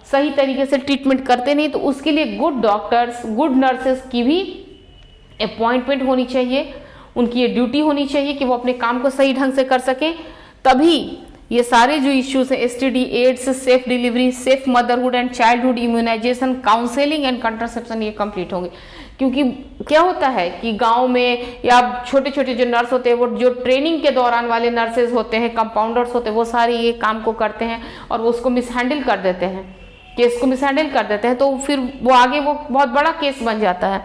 सही तरीके से ट्रीटमेंट करते नहीं। तो उसके लिए गुड डॉक्टर्स, गुड नर्सेस की भी अपॉइंटमेंट होनी चाहिए, उनकी ये ड्यूटी होनी चाहिए कि वो अपने काम को सही ढंग से कर सकें। तभी ये सारे जो इश्यूज हैं, STD, AIDS, safe delivery, safe motherhood and childhood, immunisation, counselling and contraception, ये कंप्लीट होंगे। क्योंकि क्या होता है कि गांव में या छोटे छोटे जो नर्स होते हैं, वो जो ट्रेनिंग के दौरान वाले नर्सेज होते हैं, कंपाउंडर्स होते हैं, वो सारे ये काम को करते हैं और वो उसको मिसहैंडल कर देते हैं, केस को मिसहैंडल कर देते हैं, तो फिर वो आगे वो बहुत बड़ा केस बन जाता है।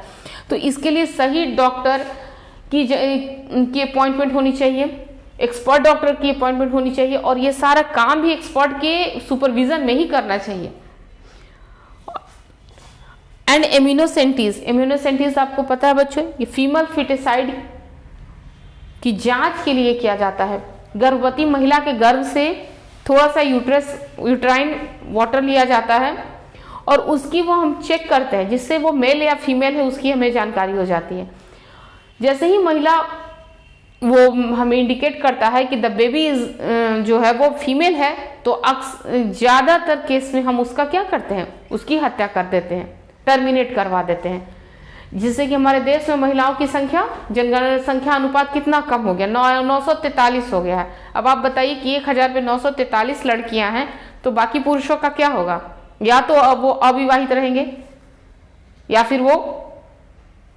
तो इसके लिए सही डॉक्टर की अपॉइंटमेंट होनी चाहिए, एक्सपर्ट डॉक्टर की अपॉइंटमेंट होनी चाहिए और ये सारा काम भी एक्सपर्ट के सुपरविजन में ही करना चाहिए। एंड इम्यूनोसेंटीज आपको पता है बच्चों, ये फीमेल फिटिसाइड की जांच के लिए किया जाता है। गर्भवती महिला के गर्भ से थोड़ा सा यूट्राइन वाटर लिया जाता है और उसकी वो हम चेक करते हैं, जिससे वो मेल या फीमेल है उसकी हमें जानकारी हो जाती है। जैसे ही महिला वो हमें इंडिकेट करता है कि द बेबी जो है वो फीमेल है, तो ज़्यादातर केस में हम उसका क्या करते हैं, उसकी हत्या कर देते हैं, टर्मिनेट करवा देते हैं, जिससे कि हमारे देश में महिलाओं की संख्या, जनगणना संख्या अनुपात कितना कम हो गया, 943 हो गया है। अब आप बताइए कि 1000 पे 943 लड़कियां हैं, तो बाकी पुरुषों का क्या होगा? या तो अब वो अविवाहित रहेंगे या फिर वो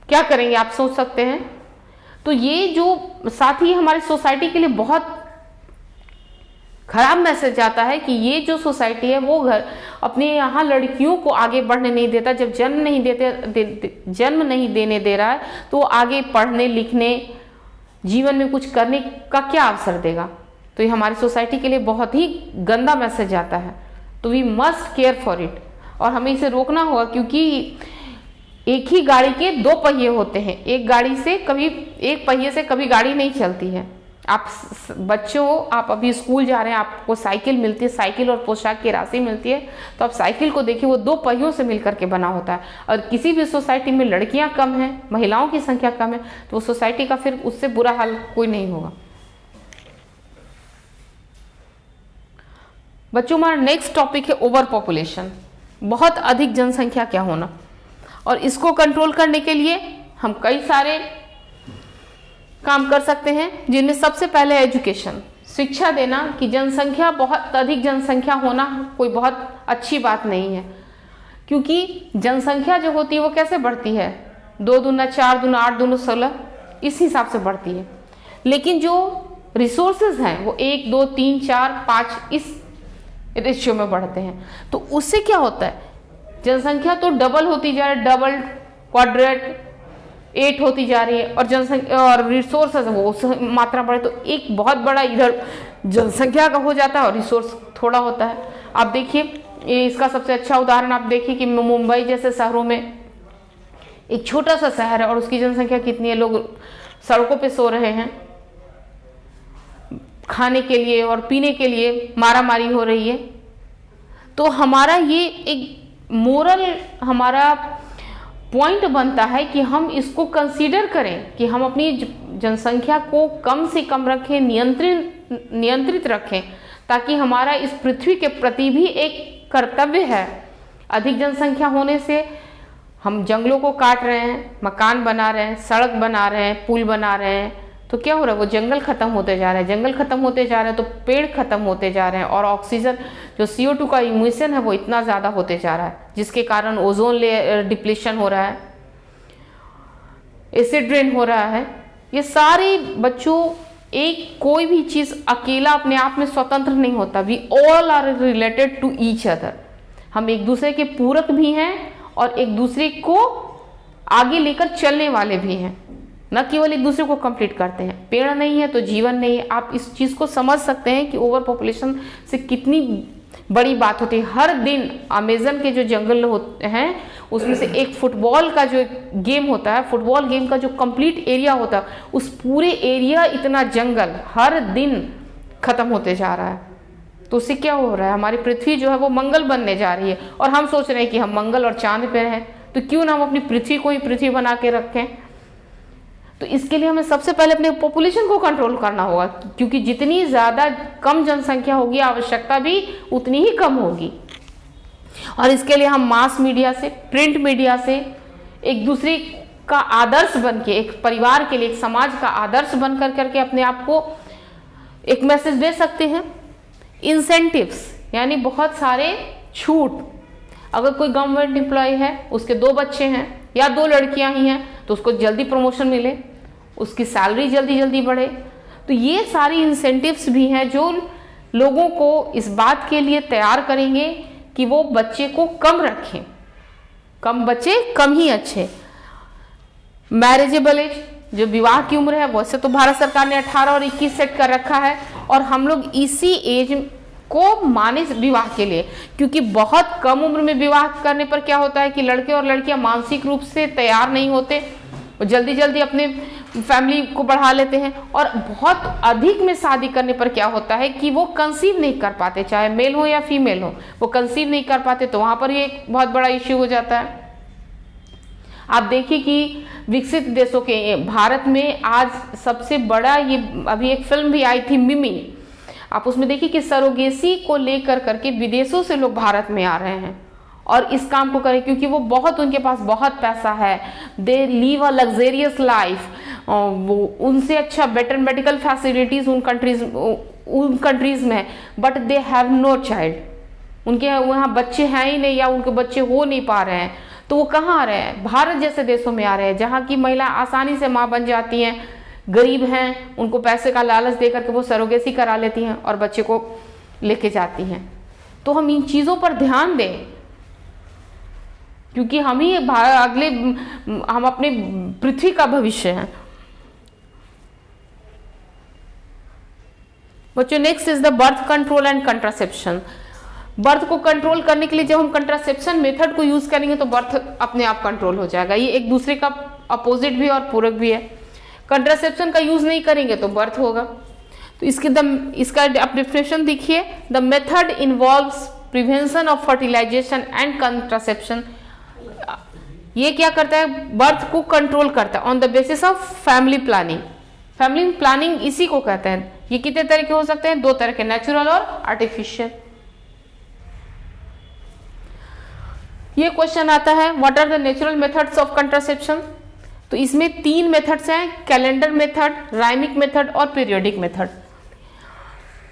क्या करेंगे, आप सोच सकते हैं। तो ये जो साथ ही हमारी सोसाइटी के लिए बहुत खराब मैसेज आता है कि ये जो सोसाइटी है वो घर अपने यहाँ लड़कियों को आगे बढ़ने नहीं देता। जब जन्म नहीं देने दे रहा है तो आगे पढ़ने लिखने, जीवन में कुछ करने का क्या अवसर देगा? तो ये हमारी सोसाइटी के लिए बहुत ही गंदा मैसेज आता है। तो we must care for it और हमें इसे रोकना होगा, क्योंकि एक ही गाड़ी के 2 पहिए होते हैं। एक पहिए से कभी गाड़ी नहीं चलती है। आप बच्चों, आप अभी स्कूल जा रहे हैं, आपको साइकिल मिलती है, साइकिल और पोशाक की राशि मिलती है, तो आप साइकिल को देखिए, वो 2 पहियों से मिलकर के बना होता है। और किसी भी सोसाइटी में लड़कियां कम हैं, महिलाओं की संख्या कम है, तो वो सोसाइटी का फिर उससे बुरा हाल कोई नहीं होगा। बच्चों, हमारा नेक्स्ट टॉपिक है ओवर पॉपुलेशन, बहुत अधिक जनसंख्या क्या होना। और इसको कंट्रोल करने के लिए हम कई सारे काम कर सकते हैं, जिनमें सबसे पहले एजुकेशन, शिक्षा देना कि जनसंख्या, बहुत अधिक जनसंख्या होना कोई बहुत अच्छी बात नहीं है। क्योंकि जनसंख्या जो होती है वो कैसे बढ़ती है? 2 दूना 4 दूना 8 दूना 16, इस हिसाब से बढ़ती है। लेकिन जो रिसोर्सेज हैं वो 1 2 3 4 5 इस रेशियो में बढ़ते हैं। तो उससे क्या होता है, जनसंख्या तो डबल होती जा रही है, डबल क्वाड्रेट 8 होती जा रही है, और जनसंख्या और रिसोर्सेज वो मात्रा बढ़े, तो एक बहुत बड़ा इधर जनसंख्या का हो जाता है और रिसोर्स थोड़ा होता है। आप देखिए, इसका सबसे अच्छा उदाहरण आप देखिए कि मुंबई जैसे शहरों में, एक छोटा सा शहर है और उसकी जनसंख्या कितनी है, लोग सड़कों पे सो रहे हैं, खाने के लिए और पीने के लिए मारामारी हो रही है। तो हमारा ये एक मोरल हमारा पॉइंट बनता है कि हम इसको कंसीडर करें कि हम अपनी जनसंख्या को कम से कम रखें, नियंत्रित रखें, ताकि हमारा इस पृथ्वी के प्रति भी एक कर्तव्य है। अधिक जनसंख्या होने से हम जंगलों को काट रहे हैं, मकान बना रहे हैं, सड़क बना रहे हैं, पुल बना रहे हैं, तो क्या हो रहा है, वो जंगल खत्म होते जा रहे हैं। जंगल खत्म होते जा रहे हैं तो पेड़ खत्म होते जा रहे हैं, और ऑक्सीजन जो CO2 का इमिशन है वो इतना ज़्यादा होते जा रहा है, जिसके कारण ओजोन लेयर डिप्लीशन हो रहा है, एसिड रेन हो रहा है। ये सारे बच्चों, एक कोई भी चीज़ अकेला अपने आप में स्वतंत्र नहीं होता। We all are related to each other. हम एक दूसरे के पूरक भी हैं और एक दूसरे को आगे लेकर चलने वाले भी हैं, न केवल एक दूसरे को कंप्लीट करते हैं। पेड़ नहीं है तो जीवन नहीं है। आप इस चीज़ को समझ सकते हैं कि ओवर पॉपुलेशन से कितनी बड़ी बात होती है। हर दिन अमेजन के जो जंगल होते हैं उसमें से एक फुटबॉल का जो गेम होता है, फुटबॉल गेम का जो कंप्लीट एरिया होता है, उस पूरे एरिया, इतना जंगल हर दिन खत्म होते जा रहा है। तो उससे क्या हो रहा है, हमारी पृथ्वी जो है वो मंगल बनने जा रही है, और हम सोच रहे हैं कि हम मंगल और चांद पे हैं, तो क्यों ना हम अपनी पृथ्वी को ही पृथ्वी बना के रखें। तो इसके लिए हमें सबसे पहले अपने पॉपुलेशन को कंट्रोल करना होगा, क्योंकि जितनी ज़्यादा कम जनसंख्या होगी आवश्यकता भी उतनी ही कम होगी। और इसके लिए हम मास मीडिया से, प्रिंट मीडिया से एक दूसरे का आदर्श बन के, एक परिवार के लिए, एक समाज का आदर्श बन करके अपने आप को एक मैसेज दे सकते हैं। इंसेंटिव्स यानी बहुत सारे छूट। अगर कोई गवर्नमेंट एम्प्लॉय है, उसके 2 बच्चे हैं या 2 लड़कियां ही हैं, तो उसको जल्दी प्रमोशन मिले, उसकी सैलरी जल्दी बढ़े। तो ये सारी इंसेंटिव्स भी हैं जो लोगों को इस बात के लिए तैयार करेंगे कि वो बच्चे को कम रखें। कम बच्चे कम ही अच्छे। मैरिजेबल एज, जो विवाह की उम्र है, वैसे तो भारत सरकार ने 18 और 21 सेट कर रखा है, और हम लोग इसी एज को माने विवाह के लिए, क्योंकि बहुत कम उम्र में विवाह करने पर क्या होता है कि लड़के और लड़कियां मानसिक रूप से तैयार नहीं होते, वो जल्दी अपने फैमिली को बढ़ा लेते हैं। और बहुत अधिक में शादी करने पर क्या होता है कि वो कंसीव नहीं कर पाते, चाहे मेल हो या फीमेल हो, वो कंसीव नहीं कर पाते। तो वहां पर ये एक बहुत बड़ा इश्यू हो जाता है। आप देखिए कि विकसित देशों के, भारत में आज सबसे बड़ा, ये अभी एक फिल्म भी आई थी मिमी, आप उसमें देखिए कि सरोगेसी को लेकर करके विदेशों से लोग भारत में आ रहे हैं और इस काम को करें, क्योंकि वो बहुत, उनके पास बहुत पैसा है, they leave a luxurious life, वो उनसे अच्छा बेटर मेडिकल फैसिलिटीज उन कंट्रीज में है, but they have no child. उनके वहाँ बच्चे हैं ही नहीं, या उनके बच्चे हो नहीं पा रहे हैं। तो वो कहाँ आ रहे हैं, भारत जैसे देशों में आ रहे हैं, जहाँ की महिला आसानी से माँ बन जाती हैं, गरीब हैं, उनको पैसे का लालच देकर के वो सरोगेसी करा लेती हैं और बच्चे को लेके जाती हैं। तो हम इन चीज़ों पर ध्यान दें, क्योंकि हम ही हम अपने पृथ्वी का भविष्य हैं। बच्चों, next is the birth control and contraception. Birth को कंट्रोल करने के लिए जब हम कंट्रासेप्शन मेथड को यूज करेंगे तो बर्थ अपने आप कंट्रोल हो जाएगा। ये एक दूसरे का अपोजिट भी और पूरक भी है। कंट्रासेप्शन का यूज नहीं करेंगे तो बर्थ होगा। तो इसका आप डेफिनेशन देखिए, the method involves prevention of fertilisation and contraception. ये क्या करता है, बर्थ को कंट्रोल करता है on the basis of family planning. Family planning इसी को कहते हैं। ये कितने तरह के हो सकते हैं, 2 तरह के, नेचुरल और आर्टिफिशियल। ये क्वेश्चन आता है, what are the natural methods of contraception. तो इसमें 3 मेथड्स हैं, कैलेंडर मेथड, राइमिक मेथड और पीरियोडिक मेथड।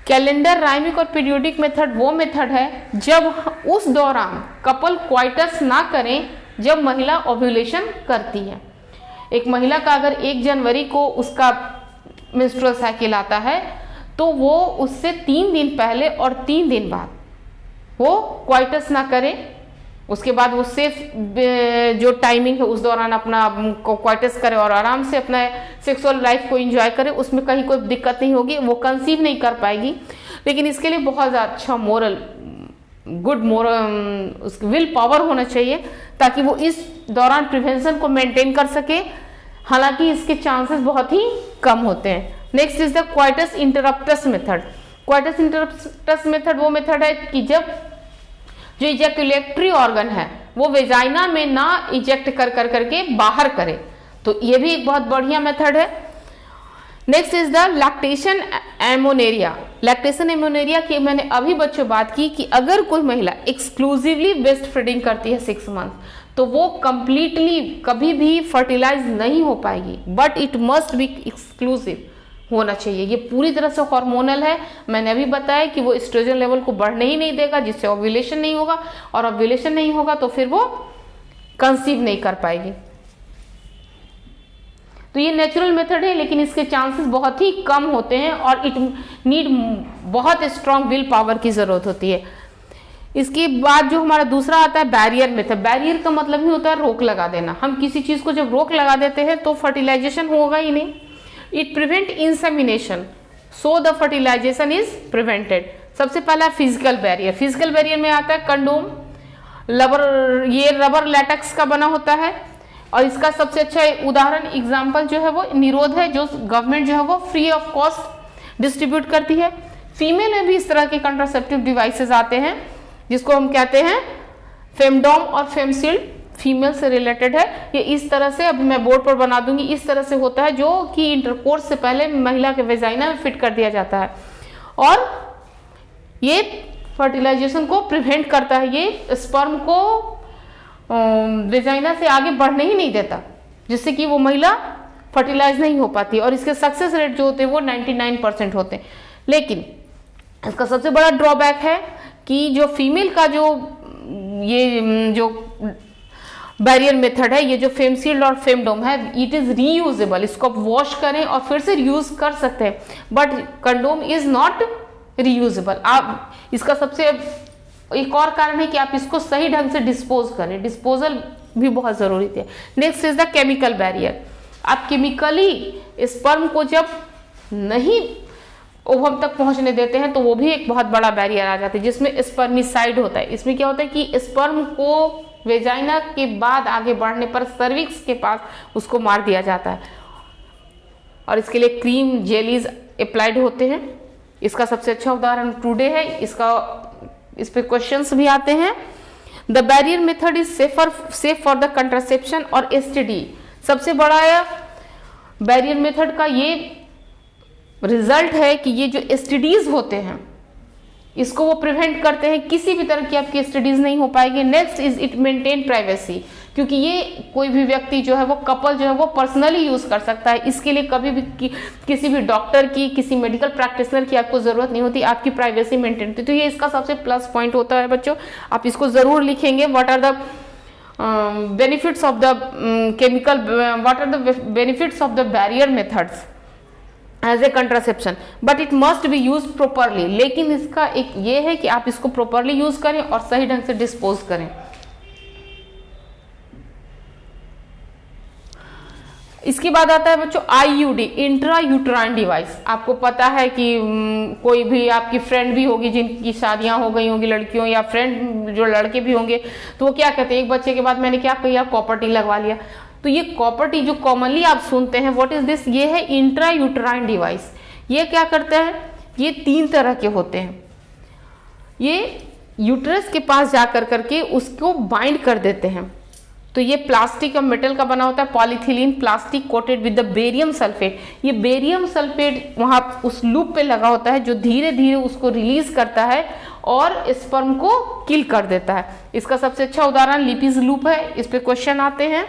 कैलेंडर, राइमिक और पीरियोडिक मेथड वो मेथड है जब उस दौरान कपल क्वाइटस ना करें जब महिला ओव्यूलेशन करती है। एक महिला का अगर 1 जनवरी को उसका मेंस्ट्रुअल साइकिल आता है तो वो उससे 3 दिन पहले और 3 दिन बाद वो क्वाइटस ना करे। उसके बाद वो सेफ जो टाइमिंग है उस दौरान अपना क्वाइटस करे और आराम से अपना सेक्सुअल लाइफ को एंजॉय करे, उसमें कहीं कोई दिक्कत नहीं होगी, वो कंसीव नहीं कर पाएगी। लेकिन इसके लिए बहुत अच्छा गुड मोरल विल पावर होना चाहिए ताकि वो इस दौरान प्रिवेंशन को मेंटेन कर सके। हालांकि इसके चांसेस बहुत ही कम होते हैं। Next is the coitus interruptus method. Coitus interruptus method वो मेथड है कि जब जो इजैक्युलेटरी ऑर्गन है वो वेजाइना में ना इजेक्ट कर करके बाहर करे, तो ये भी एक बहुत बढ़िया मेथड है। Next is the lactation amenorrhoea. Lactation amenorrhoea की मैंने अभी बच्चों बात की कि अगर कोई महिला एक्सक्लूसिवली ब्रेस्ट फीडिंग करती है 6 मंथ तो वो कंप्लीटली कभी भी फर्टिलाइज नहीं हो पाएगी, but it must B exclusive होना चाहिए। ये पूरी तरह से हार्मोनल है। मैंने अभी बताया कि वो एस्ट्रोजन लेवल को बढ़ने ही नहीं देगा, जिससे ओव्यूलेशन नहीं होगा, और ओव्यूलेशन नहीं होगा तो फिर वो कंसीव नहीं कर पाएगी। तो ये नेचुरल मेथड है, लेकिन इसके चांसेस बहुत ही कम होते हैं और इट नीड बहुत स्ट्रांग विल पावर की जरूरत होती है। इसके बाद जो हमारा दूसरा आता है बैरियर मेथड। बैरियर का मतलब ही होता है रोक लगा देना। हम किसी चीज को जब रोक लगा देते हैं तो फर्टिलाइजेशन होगा ही नहीं। It prevent insemination, so the fertilisation is prevented. सबसे पहला फिजिकल बैरियर। फिजिकल बैरियर में आता है कंडोम, ये रबर लैटेक्स का बना होता है, और इसका सबसे अच्छा उदाहरण एग्जाम्पल जो है वो निरोध है, जो गवर्नमेंट जो है वो फ्री ऑफ कॉस्ट डिस्ट्रीब्यूट करती है। फीमेल में भी इस तरह के कंट्रासेप्टिव डिवाइसेस आते हैं, जिसको हम कहते हैं फेमडोम और फेमशील्ड, फीमेल से रिलेटेड है। ये इस तरह से, अभी मैं बोर्ड पर बना दूंगी, इस तरह से होता है, जो कि इंटरकोर्स से पहले महिला के वेजाइना में फिट कर दिया जाता है, और ये फर्टिलाइजेशन को प्रिवेंट करता है। ये स्पर्म को वेजाइना से आगे बढ़ने ही नहीं देता, जिससे कि वो महिला फर्टिलाइज नहीं हो पाती, और इसके सक्सेस रेट जो होते हैं वो 99% होते हैं। लेकिन इसका सबसे बड़ा ड्रॉबैक है कि जो फीमेल का जो बैरियर मेथड है, ये जो फेमशील्ड और फेमडोम है, इट इज रीयूजेबल। इसको आप वॉश करें और फिर से रीयूज कर सकते हैं, but condom is not reusable. आप इसका सबसे एक और कारण है कि आप इसको सही ढंग से डिस्पोज करें, डिस्पोजल भी बहुत जरूरी है। Next is the chemical barrier. आप केमिकली स्पर्म को जब नहीं ओवम तक पहुंचने देते हैं तो वो भी एक बहुत बड़ा बैरियर आ जाता है, जिसमें स्पर्मिसाइड होता है। इसमें क्या होता है कि स्पर्म को वेजाइना के बाद आगे बढ़ने पर सर्विक्स के पास उसको मार दिया जाता है, और इसके लिए क्रीम जेलीज अप्लाइड होते हैं। इसका सबसे अच्छा उदाहरण टुडे है। इस पे क्वेश्चंस भी आते हैं। The barrier method is safe for the contraception और एसटीडी। सबसे बड़ा बैरियर मेथड का ये रिजल्ट है कि ये जो एसटीडीज होते हैं इसको वो प्रिवेंट करते हैं, किसी भी तरह की आपकी एसटीडीज नहीं हो पाएगी। Next is it maintain privacy, क्योंकि ये कोई भी व्यक्ति जो है वो कपल जो है वो पर्सनली यूज कर सकता है। इसके लिए कभी भी किसी भी डॉक्टर की, किसी मेडिकल प्रैक्टिशनर की आपको जरूरत नहीं होती, आपकी प्राइवेसी मेंटेन होती है। तो ये इसका सबसे प्लस पॉइंट होता है बच्चों। आप इसको जरूर लिखेंगे, what are the benefits of the chemical, what are the benefits of the barrier methods as a contraception, but it must be use properly. लेकिन इसका एक ये है कि आप इसको प्रोपरली यूज करें और सही ढंग से डिस्पोज करें। इसके बाद आता है बच्चों आईयूडी, इंट्रा यूट्राइन डिवाइस। आपको पता है कि कोई भी आपकी फ्रेंड भी होगी जिनकी शादियां हो गई होंगी लड़कियों, या फ्रेंड जो लड़के भी होंगे, तो वो क्या कहते हैं, एक बच्चे के बाद मैंने क्या किया, कॉपर टी लगवा लिया। तो ये कॉपर टी जो कॉमनली आप सुनते हैं, व्हाट इज दिस, ये है इंट्रा यूट्राइन डिवाइस। ये क्या करते हैं, ये 3 तरह के होते हैं। ये यूट्रस के पास जाकर करके उसको बाइंड कर देते हैं। तो ये प्लास्टिक और मेटल का बना होता है, polythene plastic coated with the barium sulphate. ये बेरियम सल्फेट वहां उस लूप पे लगा होता है, जो धीरे धीरे उसको रिलीज करता है और स्पर्म को किल कर देता है। इसका सबसे अच्छा उदाहरण लिपिज लूप है, इस पे क्वेश्चन आते हैं।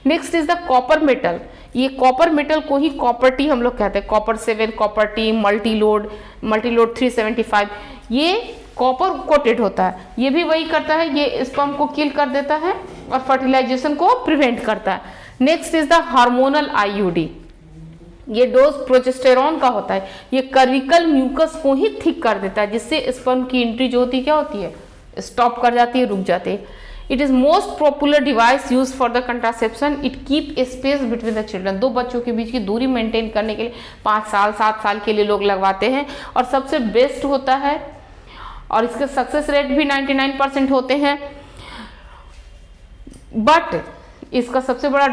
Next is the copper metal. ये कॉपर मेटल को ही कॉपर टी हम लोग कहते हैं, कॉपर 7, कॉपर टी, मल्टीलोड 375, ये कॉपर कोटेड होता है। ये भी वही करता है, ये स्पर्म को किल कर देता है और फर्टिलाइजेशन को प्रिवेंट करता है। Next is the hormonal IUD. ये डोज प्रोजेस्टेरॉन का होता है, ये कर्विकल म्यूकस को ही थिक कर देता है, जिससे स्पर्म की एंट्री जो होती है क्या होती है, स्टॉप कर जाती है, रुक जाती है। It is most popular device use for the contraception. It keep space between the children. 2 बच्चों के बीच की दूरी मेंटेन करने के लिए 5 साल 7 साल के लिए लोग लगवाते हैं, और सबसे बेस्ट होता है, और इसके सक्सेस रेट भी 99% होते हैं। बट इसका सबसे बड़ा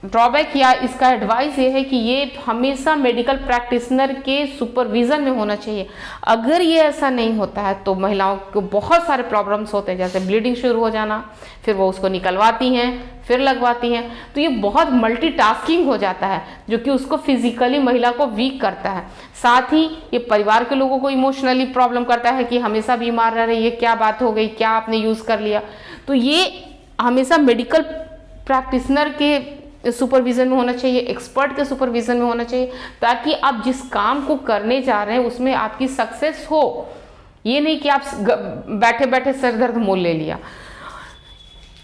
ड्रॉबैक या इसका एडवाइस ये है कि ये हमेशा मेडिकल प्रैक्टिशनर के सुपरविजन में होना चाहिए। अगर ये ऐसा नहीं होता है तो महिलाओं को बहुत सारे प्रॉब्लम्स होते हैं, जैसे ब्लीडिंग शुरू हो जाना, फिर वो उसको निकलवाती हैं, फिर लगवाती हैं। तो ये बहुत मल्टीटास्किंग हो जाता है, जो कि उसको फिजिकली महिला को वीक करता है। साथ ही ये परिवार के लोगों को इमोशनली प्रॉब्लम करता है कि हमेशा बीमार रह रही है, क्या बात हो गई, क्या आपने यूज कर लिया। तो ये हमेशा मेडिकल प्रैक्टिशनर के सुपरविजन में होना चाहिए, एक्सपर्ट के सुपरविजन में होना चाहिए, ताकि आप जिस काम को करने जा रहे हैं उसमें आपकी सक्सेस हो। ये नहीं कि आप बैठे बैठे सर दर्द मोल ले लिया।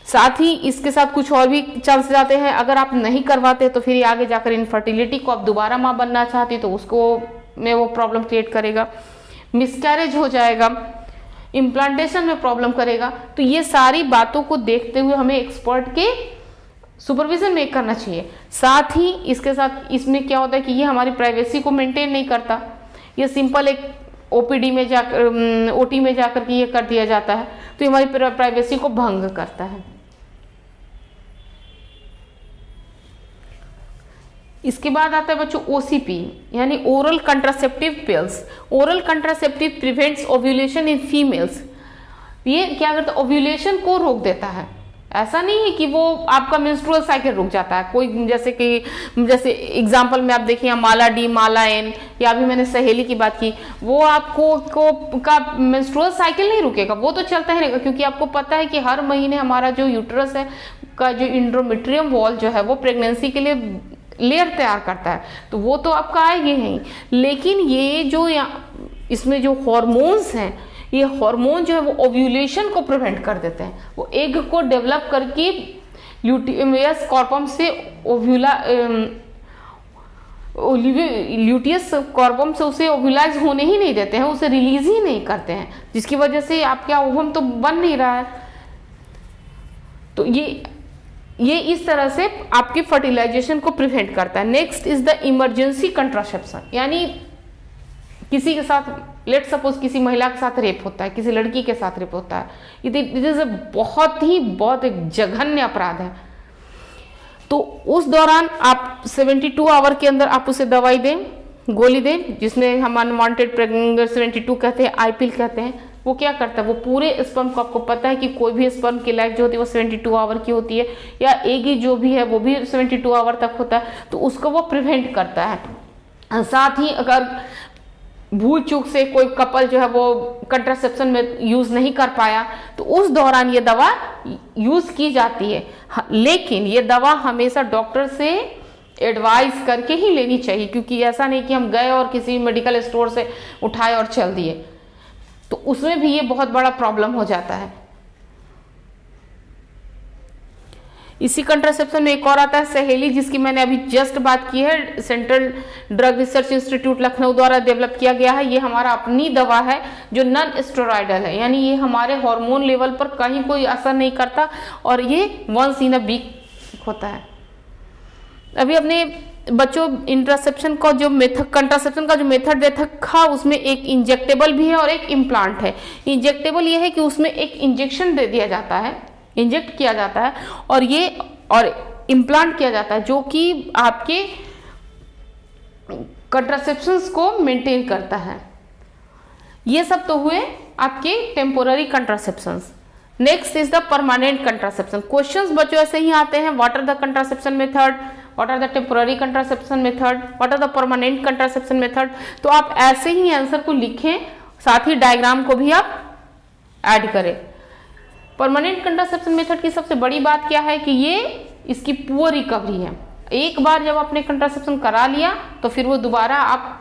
साथ ही इसके साथ कुछ और भी चांस जाते हैं, अगर आप नहीं करवाते तो फिर आगे जाकर इनफर्टिलिटी को, आप दोबारा माँ बनना चाहती तो उसको में वो प्रॉब्लम क्रिएट करेगा, मिसकैरेज हो जाएगा, इम्प्लांटेशन में प्रॉब्लम करेगा। तो ये सारी बातों को देखते हुए हमें एक्सपर्ट के सुपरविजन में करना चाहिए। साथ ही इसके साथ इसमें क्या होता है कि ये हमारी प्राइवेसी को मेंटेन नहीं करता। ये सिंपल एक ओपीडी में जाकर, ओटी में जाकर के ये कर दिया जाता है, तो ये हमारी प्राइवेसी को भंग करता है। इसके बाद आता है बच्चों ओसीपी, यानी oral contraceptive pills. Oral contraceptive prevents ovulation in females. ये क्या करता है, ओव्यूलेशन को रोक देता है। ऐसा नहीं है कि वो आपका मेंस्ट्रुअल साइकिल रुक जाता है, कोई जैसे एग्जांपल में आप देखिए माला डी, माला एन, या अभी मैंने सहेली की बात की, वो आपको का मेंस्ट्रुअल साइकिल नहीं रुकेगा, वो तो चलता ही रहेगा, क्योंकि आपको पता है कि हर महीने हमारा जो यूट्रस है का जो इंडोमेट्रियम वॉल जो है वो प्रेगनेंसी के लिए लेयर तैयार करता है, तो वो तो आपका आएगी नहीं। लेकिन ये जो इसमें जो हॉर्मोन्स हैं, ये हार्मोन जो है वो ओव्यूलेशन को प्रिवेंट कर देते हैं। वो एग को डेवलप करके ल्यूटियस कॉर्पम से ल्यूटियस कॉर्पम से उसे ओव्यूलाइज होने ही नहीं देते हैं, उसे रिलीज ही नहीं करते हैं, जिसकी वजह से आपका ओवम तो बन नहीं रहा है। तो ये इस तरह से आपके फर्टिलाइजेशन को प्रिवेंट करता है। Next is the emergency contraception, यानी किसी के साथ लेट सपोज किसी महिला के साथ रेप होता है, किसी लड़की के साथ रेप होता है, इट इज बहुत एक जघन्य अपराध है। तो उस दौरान आप 72 आवर के अंदर आप उसे दवाई दें, गोली दें, जिसमें हम अनवांटेड प्रेग्नेंसी 72 कहते हैं, आईपिल कहते हैं। वो क्या करता है, वो पूरे स्पर्म को, आपको पता है कि कोई भी स्पर्म की लाइफ जो होती है वो 72 आवर की होती है, या एग जो भी है वो भी 72 आवर तक होता है, तो उसको वो प्रिवेंट करता है। साथ ही अगर भूल चूक से कोई कपल जो है वो कंट्रासेप्शन में यूज नहीं कर पाया, तो उस दौरान ये दवा यूज की जाती है। लेकिन ये दवा हमेशा डॉक्टर से एडवाइस करके ही लेनी चाहिए, क्योंकि ऐसा नहीं कि हम गए और किसी मेडिकल स्टोर से उठाए और चल दिए, तो उसमें भी ये बहुत बड़ा प्रॉब्लम हो जाता है। इसी कंट्रासेप्शन में एक और आता है सहेली, जिसकी मैंने अभी जस्ट बात की है, central drug research institute Lucknow द्वारा डेवलप किया गया है। ये हमारा अपनी दवा है जो नॉन स्टेरॉयडल है, यानी ये हमारे हार्मोन लेवल पर कहीं कोई असर नहीं करता, और ये वंस इन अ वीक होता है। अभी अपने बच्चों इंटरसेप्शन का जो मेथड, कंट्रासेप्शन का जो मेथड देखा, उसमें एक इंजेक्टेबल भी है और एक इम्प्लांट है। इंजेक्टेबल ये है कि उसमें एक इंजेक्शन दे दिया जाता है, इंजेक्ट किया जाता है, और इम्प्लांट किया जाता है, जो कि आपके कंट्रासेप्शंस को मेंटेन करता है। ये सब तो हुए आपके temporary contraceptions. Next is the permanent contraception. Questions बच्चों ऐसे ही आते हैं, what are the contraception method, what are the temporary contraception method, what are the permanent contraception method. तो आप ऐसे ही आंसर को लिखें, साथ ही डायग्राम को भी आप ऐड करें। परमानेंट कंट्रासेप्शन मेथड की सबसे बड़ी बात क्या है कि ये इसकी पुअर रिकवरी है। एक बार जब आपने कंट्रासेप्शन करा लिया तो फिर वो दोबारा आप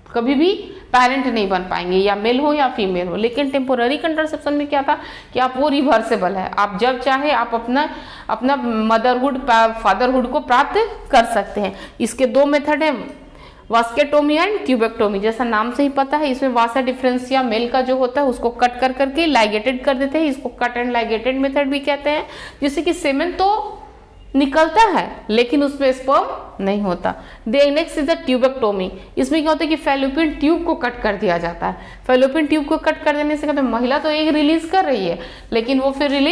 कभी भी पेरेंट नहीं बन पाएंगे, या मेल हो या फीमेल हो। लेकिन टेम्पोररी कंट्रासेप्शन में क्या था कि आप वो रिवर्सेबल है, आप जब चाहे आप अपना मदरहुड फादरहुड को प्राप्त कर सकते हैं। इसके दो मेथड हैं, वास्केटोमी एंड ट्यूबेक्टोमी। जैसा नाम से ही पता है, इसमें वासा डिफरेंसिया मेल का जो होता है उसको कट कर करके लाइगेटेड कर देते हैं, इसको कट एंड लाइगेटेड मेथड भी कहते हैं, जिससे कि सेमेन तो निकलता है लेकिन उसमें स्पर्म नहीं होता। Next is the tubectomy. इसमें क्या होता है कि फैलोपियन ट्यूब को कट कर दिया जाता है। फैलोपियन ट्यूब को कट कर देने से कहते हैं महिला तो एग रिलीज कर रही है, लेकिन वो फिर एग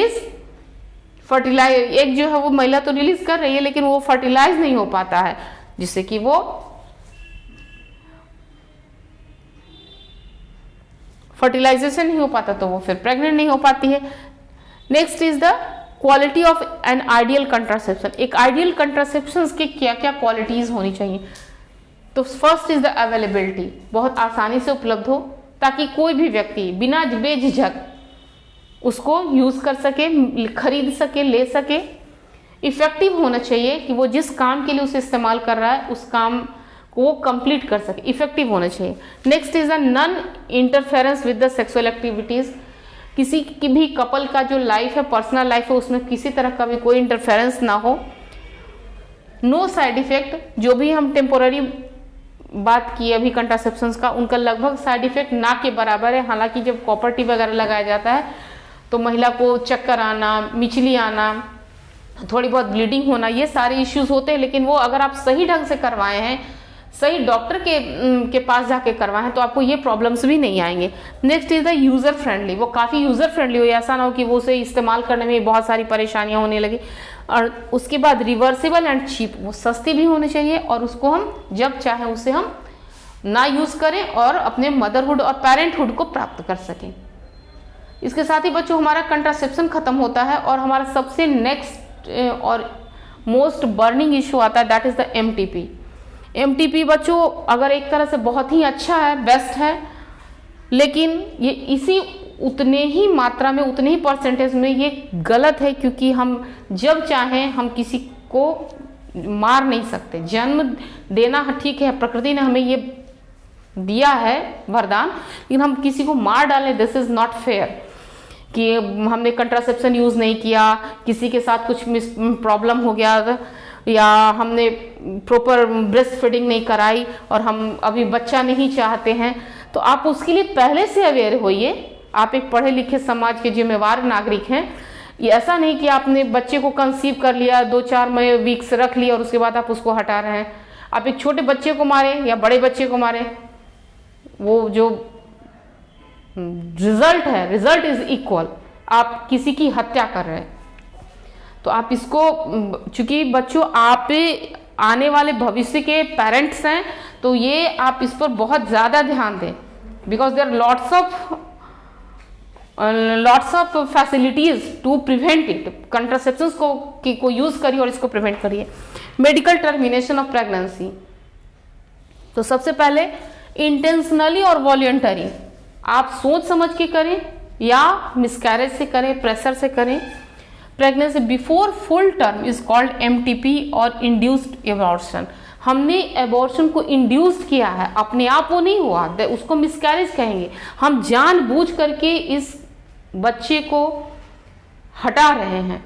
जो है वो महिला तो रिलीज कर रही है, लेकिन वो फर्टिलाइज नहीं हो पाता है, जिससे कि वो फर्टिलाइजेशन नहीं हो पाता, तो वो फिर प्रेग्नेंट नहीं हो पाती है। Next is the quality of an ideal contraception. एक आइडियल कंट्रासेप्शन के क्या क्या क्वालिटीज होनी चाहिए। तो फर्स्ट इज द अवेलेबिलिटी, बहुत आसानी से उपलब्ध हो, ताकि कोई भी व्यक्ति बिना बेझिझक उसको यूज़ कर सके, खरीद सके, ले सके। इफ़ेक्टिव होना चाहिए कि वो जिस काम के लिए उसे इस्तेमाल कर रहा है उस काम को वो कंप्लीट कर सके, इफेक्टिव होना चाहिए। Next is a non interference with the sexual activities. किसी की भी कपल का जो लाइफ है, पर्सनल लाइफ है, उसमें किसी तरह का भी कोई इंटरफेरेंस ना हो। No side effect. जो भी हम टेम्पोररी बात की अभी कंट्रासेप्शंस का, उनका लगभग साइड इफेक्ट ना के बराबर है। हालांकि जब कॉपर वगैरह लगाया जाता है तो महिला को चक्कर आना, मिचली आना, थोड़ी बहुत ब्लीडिंग होना, ये सारे इश्यूज होते हैं। लेकिन वो अगर आप सही ढंग से करवाए हैं, सही डॉक्टर के पास जाके करवाएं हैं, तो आपको ये प्रॉब्लम्स भी नहीं आएंगे। Next is the user friendly. वो काफ़ी यूज़र फ्रेंडली हो, ऐसा ना हो कि वो उसे इस्तेमाल करने में बहुत सारी परेशानियां होने लगी। और उसके बाद रिवर्सिबल एंड चीप। वो सस्ती भी होनी चाहिए और उसको हम जब चाहें उसे हम ना यूज़ करें और अपने मदरहुड और पेरेंटहुड को प्राप्त कर सकें। इसके साथ ही बच्चों हमारा कंट्रासेप्शन खत्म होता है और हमारा सबसे नेक्स्ट और मोस्ट बर्निंग इशू आता है, that is the MTP. MTP बच्चों अगर एक तरह से बहुत ही अच्छा है, बेस्ट है, लेकिन ये इसी उतने ही मात्रा में, उतने ही परसेंटेज में ये गलत है, क्योंकि हम जब चाहें हम किसी को मार नहीं सकते। जन्म देना ठीक है, प्रकृति ने हमें ये दिया है वरदान, लेकिन हम किसी को मार डालें, दिस इज नॉट फेयर। कि हमने कंट्रासेप्शन यूज़ नहीं किया, किसी के साथ कुछ प्रॉब्लम हो गया, या हमने प्रॉपर ब्रेस्ट फीडिंग नहीं कराई और हम अभी बच्चा नहीं चाहते हैं, तो आप उसके लिए पहले से अवेयर होइए। आप एक पढ़े लिखे समाज के जिम्मेवार नागरिक हैं। ये ऐसा नहीं कि आपने बच्चे को कंसीव कर लिया, 2-4 वीक्स रख लिया और उसके बाद आप उसको हटा रहे हैं। आप एक छोटे बच्चे को मारे या बड़े बच्चे को मारे, वो जो रिजल्ट है, रिजल्ट इज इक्वल। आप किसी की हत्या कर रहे हैं, तो आप इसको, चूंकि बच्चों आप आने वाले भविष्य के पेरेंट्स हैं, तो ये आप इस पर बहुत ज़्यादा ध्यान दें, because there lots of facilities to prevent it. Contraception को यूज़ करिए और इसको प्रिवेंट करिए। मेडिकल टर्मिनेशन ऑफ प्रेगनेंसी, तो सबसे पहले इंटेंशनली और वॉलंटरी, आप सोच समझ के करें या मिसकैरेज से करें, प्रेशर से करें। Pregnancy before full term is called MTP और इंड्यूस्ड एबॉर्शन। हमने एबॉर्शन को इंड्यूस्ड किया है, अपने आप वो नहीं हुआ, उसको मिसकैरेज कहेंगे। हम जानबूझ करके इस बच्चे को हटा रहे हैं।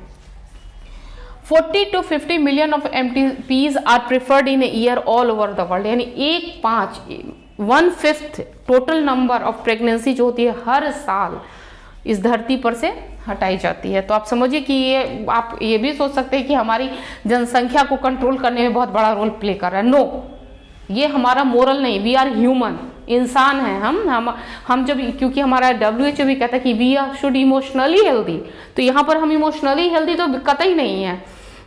40 to 50 million of MTPs are preferred in a year all over the world। यानी 1/5 टोटल नंबर ऑफ प्रेगनेंसी जो होती है हर साल इस धरती पर से हटाई जाती है। तो आप समझिए कि ये, आप ये भी सोच सकते हैं कि हमारी जनसंख्या को कंट्रोल करने में बहुत बड़ा रोल प्ले कर रहा है। नो, ये हमारा मोरल नहीं, वी आर ह्यूमन, इंसान है हम जब, क्योंकि हमारा WHO भी कहता है कि वी शुड इमोशनली हेल्दी, तो यहाँ पर हम इमोशनली हेल्दी तो कतई नहीं है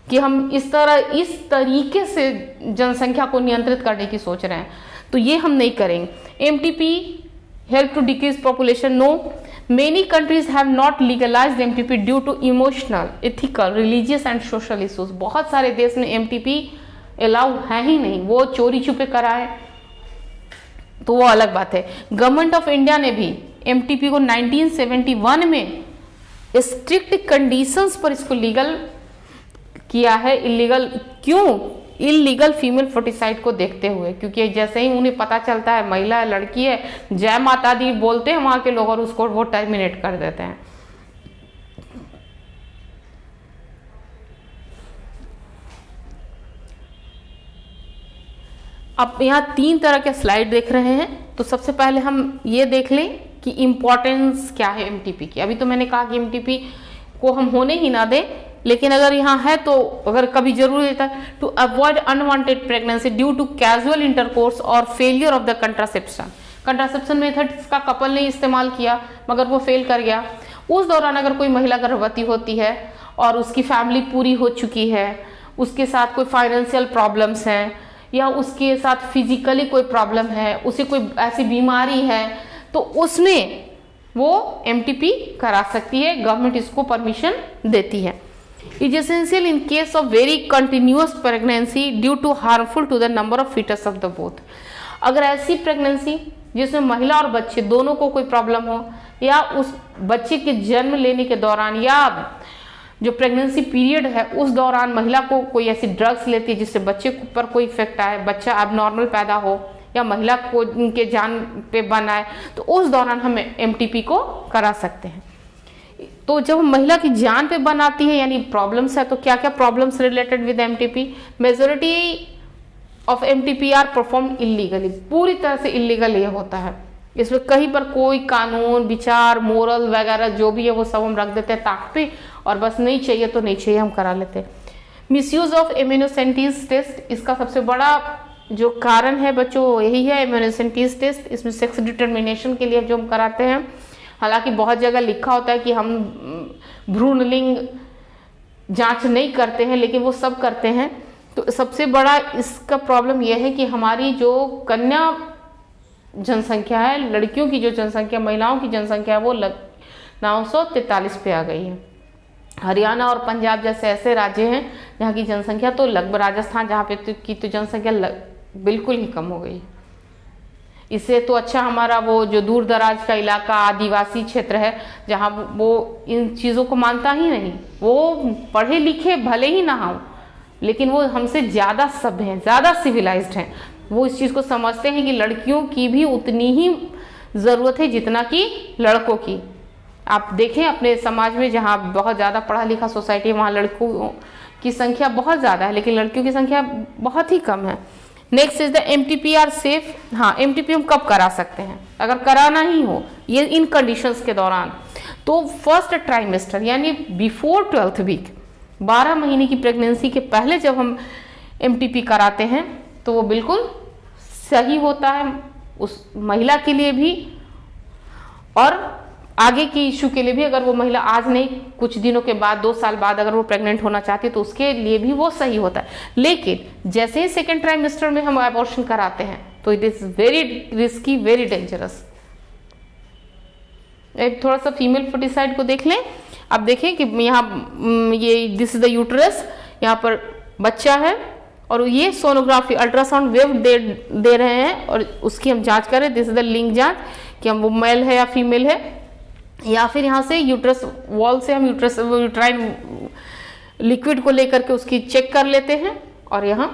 कि हम इस तरीके से जनसंख्या को नियंत्रित करने की सोच रहे हैं, तो ये हम नहीं करेंगे। MTP help to decrease population, no. Many countries have not legalized MTP due to emotional, ethical, religious and social issues। बहुत सारे देश में MTP अलाउड है ही नहीं, वो चोरी छुपे कराए तो वो अलग बात है। गवर्नमेंट ऑफ इंडिया ने भी MTP को 1971 में स्ट्रिक्ट कंडीशंस पर इसको लीगल किया है। इलीगल क्यों? इलीगल फीमेल फोर्टिसाइड को देखते हुए, क्योंकि जैसे ही उन्हें पता चलता है महिला है, लड़की है, जय माता दी बोलते हैं वहां के लोग और उसको वो टर्मिनेट कर देते हैं। अब यहाँ 3 तरह के स्लाइड देख रहे हैं, तो सबसे पहले हम ये देख लें कि इम्पोर्टेंस क्या है एमटीपी की। अभी तो मैंने कहा कि एमटीपी को हम होने ही ना दें, लेकिन अगर यहाँ है तो अगर कभी जरूरी होता है, to avoid unwanted pregnancy due to casual intercourse और failure of the contraception methods का कपल ने इस्तेमाल किया मगर वो फेल कर गया। उस दौरान अगर कोई महिला गर्भवती होती है और उसकी फैमिली पूरी हो चुकी है, उसके साथ कोई फाइनेंशियल प्रॉब्लम्स हैं या उसके साथ फिजिकली कोई प्रॉब्लम है, उसे कोई ऐसी बीमारी है, तो उसमें वो एमटीपी करा सकती है। गवर्नमेंट इसको परमिशन देती है। Is essential in case of very continuous pregnancy due to harmful to the number of foetus of the both. अगर ऐसी प्रेगनेंसी जिसमें महिला और बच्चे दोनों को कोई प्रॉब्लम हो, या उस बच्चे के जन्म लेने के दौरान या जो प्रेगनेंसी पीरियड है उस दौरान महिला को कोई ऐसी ड्रग्स लेती है जिससे बच्चे पर कोई इफेक्ट आए, बच्चा अबनॉर्मल पैदा हो या महिला को उनके जान पे बन आए, तो उस दौरान हम एमटीपी को करा सकते हैं। तो जब महिला की जान पे बन आती है यानी प्रॉब्लम्स है, तो क्या क्या problems related with MTP? Majority of MTP are perform illegally, पूरी तरह से इलीगल ये होता है। इसमें कहीं पर कोई कानून विचार मोरल वगैरह जो भी है वो सब हम रख देते हैं ताक पे, और बस नहीं चाहिए तो नहीं चाहिए, हम करा लेते हैं। मिसयूज ऑफ इम्यूनोसेंटीज टेस्ट, इसका सबसे बड़ा जो कारण है बच्चों यही है, इम्यूनोसेंटीज टेस्ट। इसमें सेक्स डिटर्मिनेशन के लिए जो हम कराते हैं, हालांकि बहुत जगह लिखा होता है कि हम भ्रूणलिंग जांच नहीं करते हैं, लेकिन वो सब करते हैं। तो सबसे बड़ा इसका प्रॉब्लम यह है कि हमारी जो कन्या जनसंख्या है, लड़कियों की जो जनसंख्या, महिलाओं की जनसंख्या है, वो 943 पे आ गई है। हरियाणा और पंजाब जैसे ऐसे राज्य हैं जहाँ की जनसंख्या तो लगभग, राजस्थान जहाँ पे की तो जनसंख्या बिल्कुल ही कम हो गई। इससे तो अच्छा हमारा वो जो दूर दराज का इलाका, आदिवासी क्षेत्र है, जहाँ वो इन चीज़ों को मानता ही नहीं, वो पढ़े लिखे भले ही ना हो, लेकिन वो हमसे ज़्यादा सभ्य हैं, ज़्यादा सिविलाइज्ड हैं। वो इस चीज़ को समझते हैं कि लड़कियों की भी उतनी ही ज़रूरत है जितना कि लड़कों की। आप देखें अपने समाज में जहाँ बहुत ज़्यादा पढ़ा लिखा सोसाइटी है, वहाँ लड़कों की संख्या बहुत ज़्यादा है, लेकिन लड़कियों की संख्या बहुत ही कम है। Next is the MTP are safe. हाँ, एमटीपी हम कब करा सकते हैं? अगर कराना ही हो ये इन कंडीशंस के दौरान, तो फर्स्ट ट्राइमेस्टर यानी बिफोर 12th वीक, 12 महीने की प्रेगनेंसी के पहले जब हम एमटीपी कराते हैं तो वो बिल्कुल सही होता है उस महिला के लिए भी और आगे की इशू के लिए भी। अगर वो महिला आज नहीं, कुछ दिनों के बाद, 2 साल बाद अगर वो प्रेग्नेंट होना चाहती है तो उसके लिए भी वो सही होता है। लेकिन जैसे ही सेकेंड ट्राइमेस्टर में हम अबॉर्शन कराते हैं तो it is very risky, very dangerous. एक थोड़ा सा फीमेल फर्टिसाइड को देख लें। अब देखें कि यहाँ ये दिस इज द यूट्रस, यहाँ पर बच्चा है और ये सोनोग्राफी अल्ट्रासाउंड वेव दे रहे हैं और उसकी हम जांच करें। दिस इज द लिंग जांच कि हम वो मेल है या फीमेल है, या फिर यहाँ से यूट्रस वॉल से हम यूट्राइन लिक्विड को लेकर के उसकी चेक कर लेते हैं और यहाँ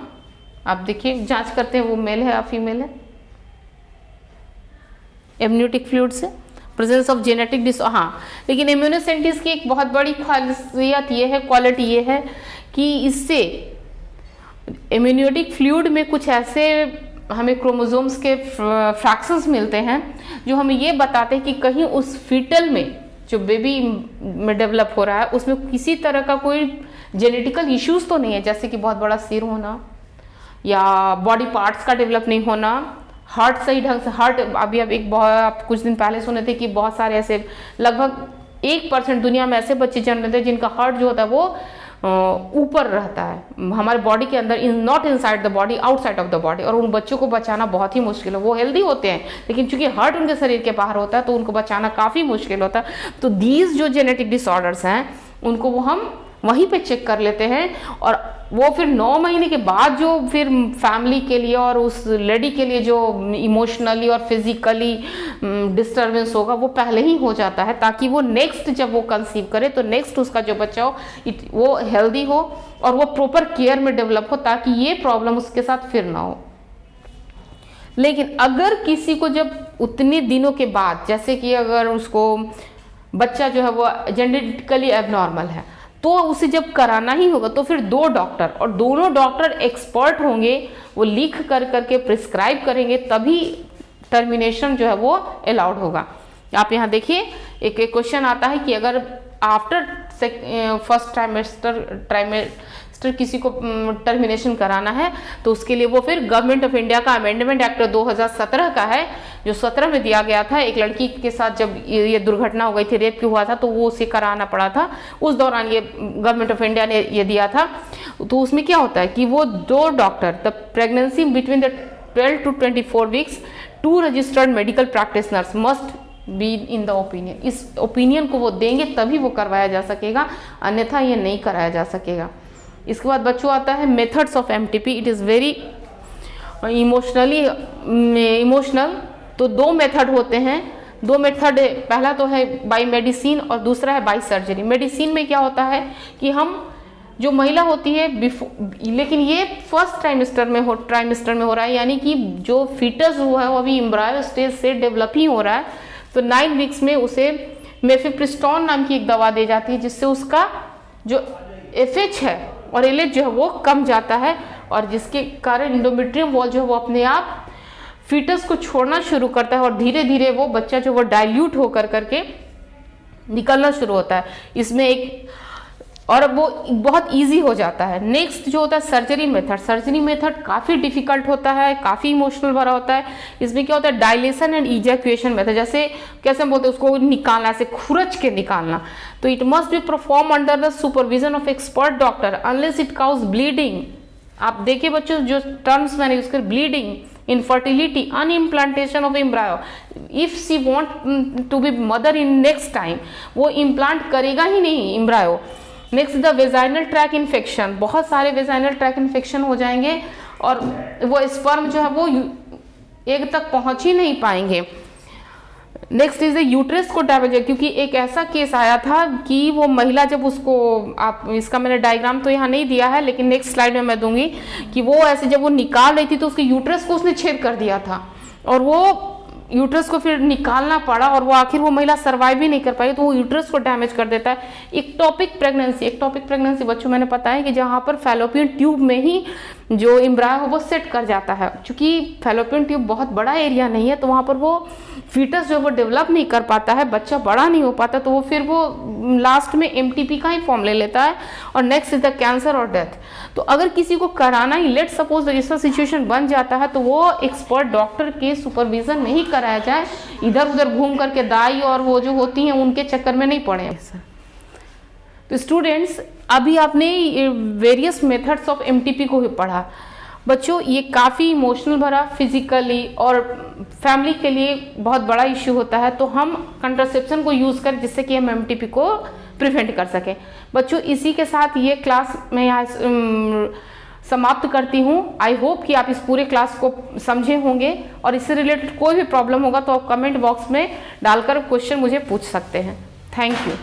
आप देखिए जांच करते हैं वो मेल है या फीमेल है। एमनियोटिक फ्लूइड से प्रेजेंस ऑफ जेनेटिक हाँ, लेकिन इम्यूनोसेंटीज की एक बहुत बड़ी खासियत ये है, क्वालिटी ये है कि इससे इम्यूनियोटिक फ्लूइड में कुछ ऐसे हमें क्रोमोसोम्स के फ्रैक्शंस मिलते हैं जो हमें ये बताते हैं कि कहीं उस फीटल में जो बेबी में डेवलप हो रहा है उसमें किसी तरह का कोई जेनेटिकल इश्यूज तो नहीं है, जैसे कि बहुत बड़ा सिर होना या बॉडी पार्ट्स का डेवलप नहीं होना, हार्ट सही ढंग से हार्ट अभी अब एक बहुत आप कुछ दिन पहले सुने थे कि बहुत सारे ऐसे लगभग 1% दुनिया में ऐसे बच्चे जन्म लेते हैं जिनका हार्ट जो होता है वो ऊपर रहता है हमारे बॉडी के अंदर, not inside the body, outside of the body, और उन बच्चों को बचाना बहुत ही मुश्किल है। वो हेल्दी होते हैं लेकिन चूंकि हार्ट उनके शरीर के बाहर होता है तो उनको बचाना काफ़ी मुश्किल होता है। तो दीज जो जेनेटिक डिसऑर्डर्स हैं उनको वो हम वहीं पे चेक कर लेते हैं और वो फिर 9 महीने के बाद जो फिर फैमिली के लिए और उस लेडी के लिए जो इमोशनली और फिजिकली डिस्टर्बेंस होगा वो पहले ही हो जाता है, ताकि वो नेक्स्ट जब वो कंसीव करे तो नेक्स्ट उसका जो बच्चा हो वो हेल्दी हो और वो प्रॉपर केयर में डेवलप हो, ताकि ये प्रॉब्लम उसके साथ फिर ना हो। लेकिन अगर किसी को जब उतने दिनों के बाद, जैसे कि अगर उसको बच्चा जो है वो जेनेटिकली एबनॉर्मल है तो उसे जब कराना ही होगा तो फिर 2 डॉक्टर, और दोनों डॉक्टर एक्सपर्ट होंगे, वो लिख कर करके प्रिस्क्राइब करेंगे तभी टर्मिनेशन जो है वो अलाउड होगा। आप यहाँ देखिए एक क्वेश्चन आता है कि अगर आफ्टर फर्स्ट ट्राइमेस्टर किसी को टर्मिनेशन कराना है तो उसके लिए वो फिर गवर्नमेंट ऑफ इंडिया का अमेंडमेंट एक्ट 2017 का है जो 17 में दिया गया था। एक लड़की के साथ जब ये दुर्घटना हो गई थी, रेप हुआ था, तो वो उसे कराना पड़ा था। उस दौरान ये गवर्नमेंट ऑफ इंडिया ने ये दिया था। तो उसमें क्या होता है कि वो 2 doctor the pregnancy between the 12 to 24 weeks 2 registered medical practitioners must be in the opinion. इस ओपिनियन को वो देंगे तभी वो करवाया जा सकेगा, अन्यथा ये नहीं कराया जा सकेगा। इसके बाद बच्चों आता है methods of MTP. It is very emotional तो दो मेथड होते हैं, दो मेथड, पहला तो है बाय मेडिसिन और दूसरा है बाय सर्जरी। मेडिसिन में क्या होता है कि हम जो महिला होती है लेकिन ये फर्स्ट ट्राइमेस्टर में हो रहा है, यानी कि जो फीटस हुआ है वो अभी एम्ब्रायो स्टेज से डेवलप ही हो रहा है। तो 9 वीक्स में उसे मेफिप्रिस्टोन नाम की एक दवा दी जाती है, जिससे उसका जो FH है और LH जो है वो कम जाता है, और जिसके कारण एंडोमेट्रियम वॉल जो है वो अपने आप फीटस को छोड़ना शुरू करता है, और धीरे धीरे वो बच्चा जो वो डाइल्यूट होकर करके निकलना शुरू होता है। इसमें एक और वो बहुत इजी हो जाता है। नेक्स्ट जो होता है सर्जरी मेथड। सर्जरी मेथड काफ़ी डिफिकल्ट होता है, काफ़ी इमोशनल भरा होता है। इसमें क्या होता है, डायलेशन एंड इजैक्यूएशन मेथड, जैसे कैसे हम बोलते हैं उसको निकालना, ऐसे खुरच के निकालना। तो it must be perform under the supervision of expert doctor unless it cause bleeding. आप देखिए बच्चों, जो टर्म्स मैंने यूज कर, bleeding, infertility, unimplantation of embryo, if she want to be mother in next time, वो इम्प्लांट करेगा ही नहीं embryo. Next the vaginal tract infection, बहुत सारे वेजाइनल ट्रैक इन्फेक्शन हो जाएंगे और वो स्पर्म जो है वो एग तक पहुंच ही नहीं पाएंगे। नेक्स्ट इज द यूट्रस को डैमेज है, क्योंकि एक ऐसा केस आया था कि वो महिला जब उसको, आप इसका मैंने डायग्राम तो यहाँ नहीं दिया है लेकिन नेक्स्ट स्लाइड में मैं दूंगी, कि वो ऐसे जब वो निकाल रही थी तो उसके यूट्रस को उसने छेद कर दिया था, और वो यूट्रस को फिर निकालना पड़ा, और वो आखिर वो महिला सर्वाइव भी नहीं कर पाई, तो वो यूट्रस को डैमेज कर देता है। एक्टोपिक प्रेगनेंसी बच्चों मैंने पता है कि जहाँ पर फैलोपियन ट्यूब में ही जो एम्ब्रायो है वो सेट कर जाता है। क्योंकि फैलोपियन ट्यूब बहुत बड़ा एरिया नहीं है, तो वहाँ पर वो फीटस जो वो डेवलप नहीं कर पाता है, बच्चा बड़ा नहीं हो पाता, तो वो फिर वो लास्ट में MTP का ही फॉर्म ले लेता है। और नेक्स्ट इज द कैंसर और डेथ। तो अगर किसी को कराना ही, लेट सपोज ऐसा सिचुएशन बन जाता है, तो वो एक्सपर्ट डॉक्टर के सुपरविजन में ही कराया जाए, इधर उधर घूम करके दाई और वो जो होती हैं उनके चक्कर में नहीं पड़े। तो स्टूडेंट्स, अभी आपने वेरियस मेथड्स ऑफ MTP को भी पढ़ा। बच्चों, ये काफ़ी इमोशनल भरा, फिजिकली और फैमिली के लिए बहुत बड़ा इश्यू होता है, तो हम कंट्रासेप्शन को यूज़ करें जिससे कि हम MTP को प्रिवेंट कर सकें। बच्चों, इसी के साथ ये क्लास मैं यहाँ समाप्त करती हूँ। आई होप कि आप इस पूरे क्लास को समझे होंगे, और इससे रिलेटेड कोई भी प्रॉब्लम होगा तो आप कमेंट बॉक्स में डालकर क्वेश्चन मुझे पूछ सकते हैं। Thank you.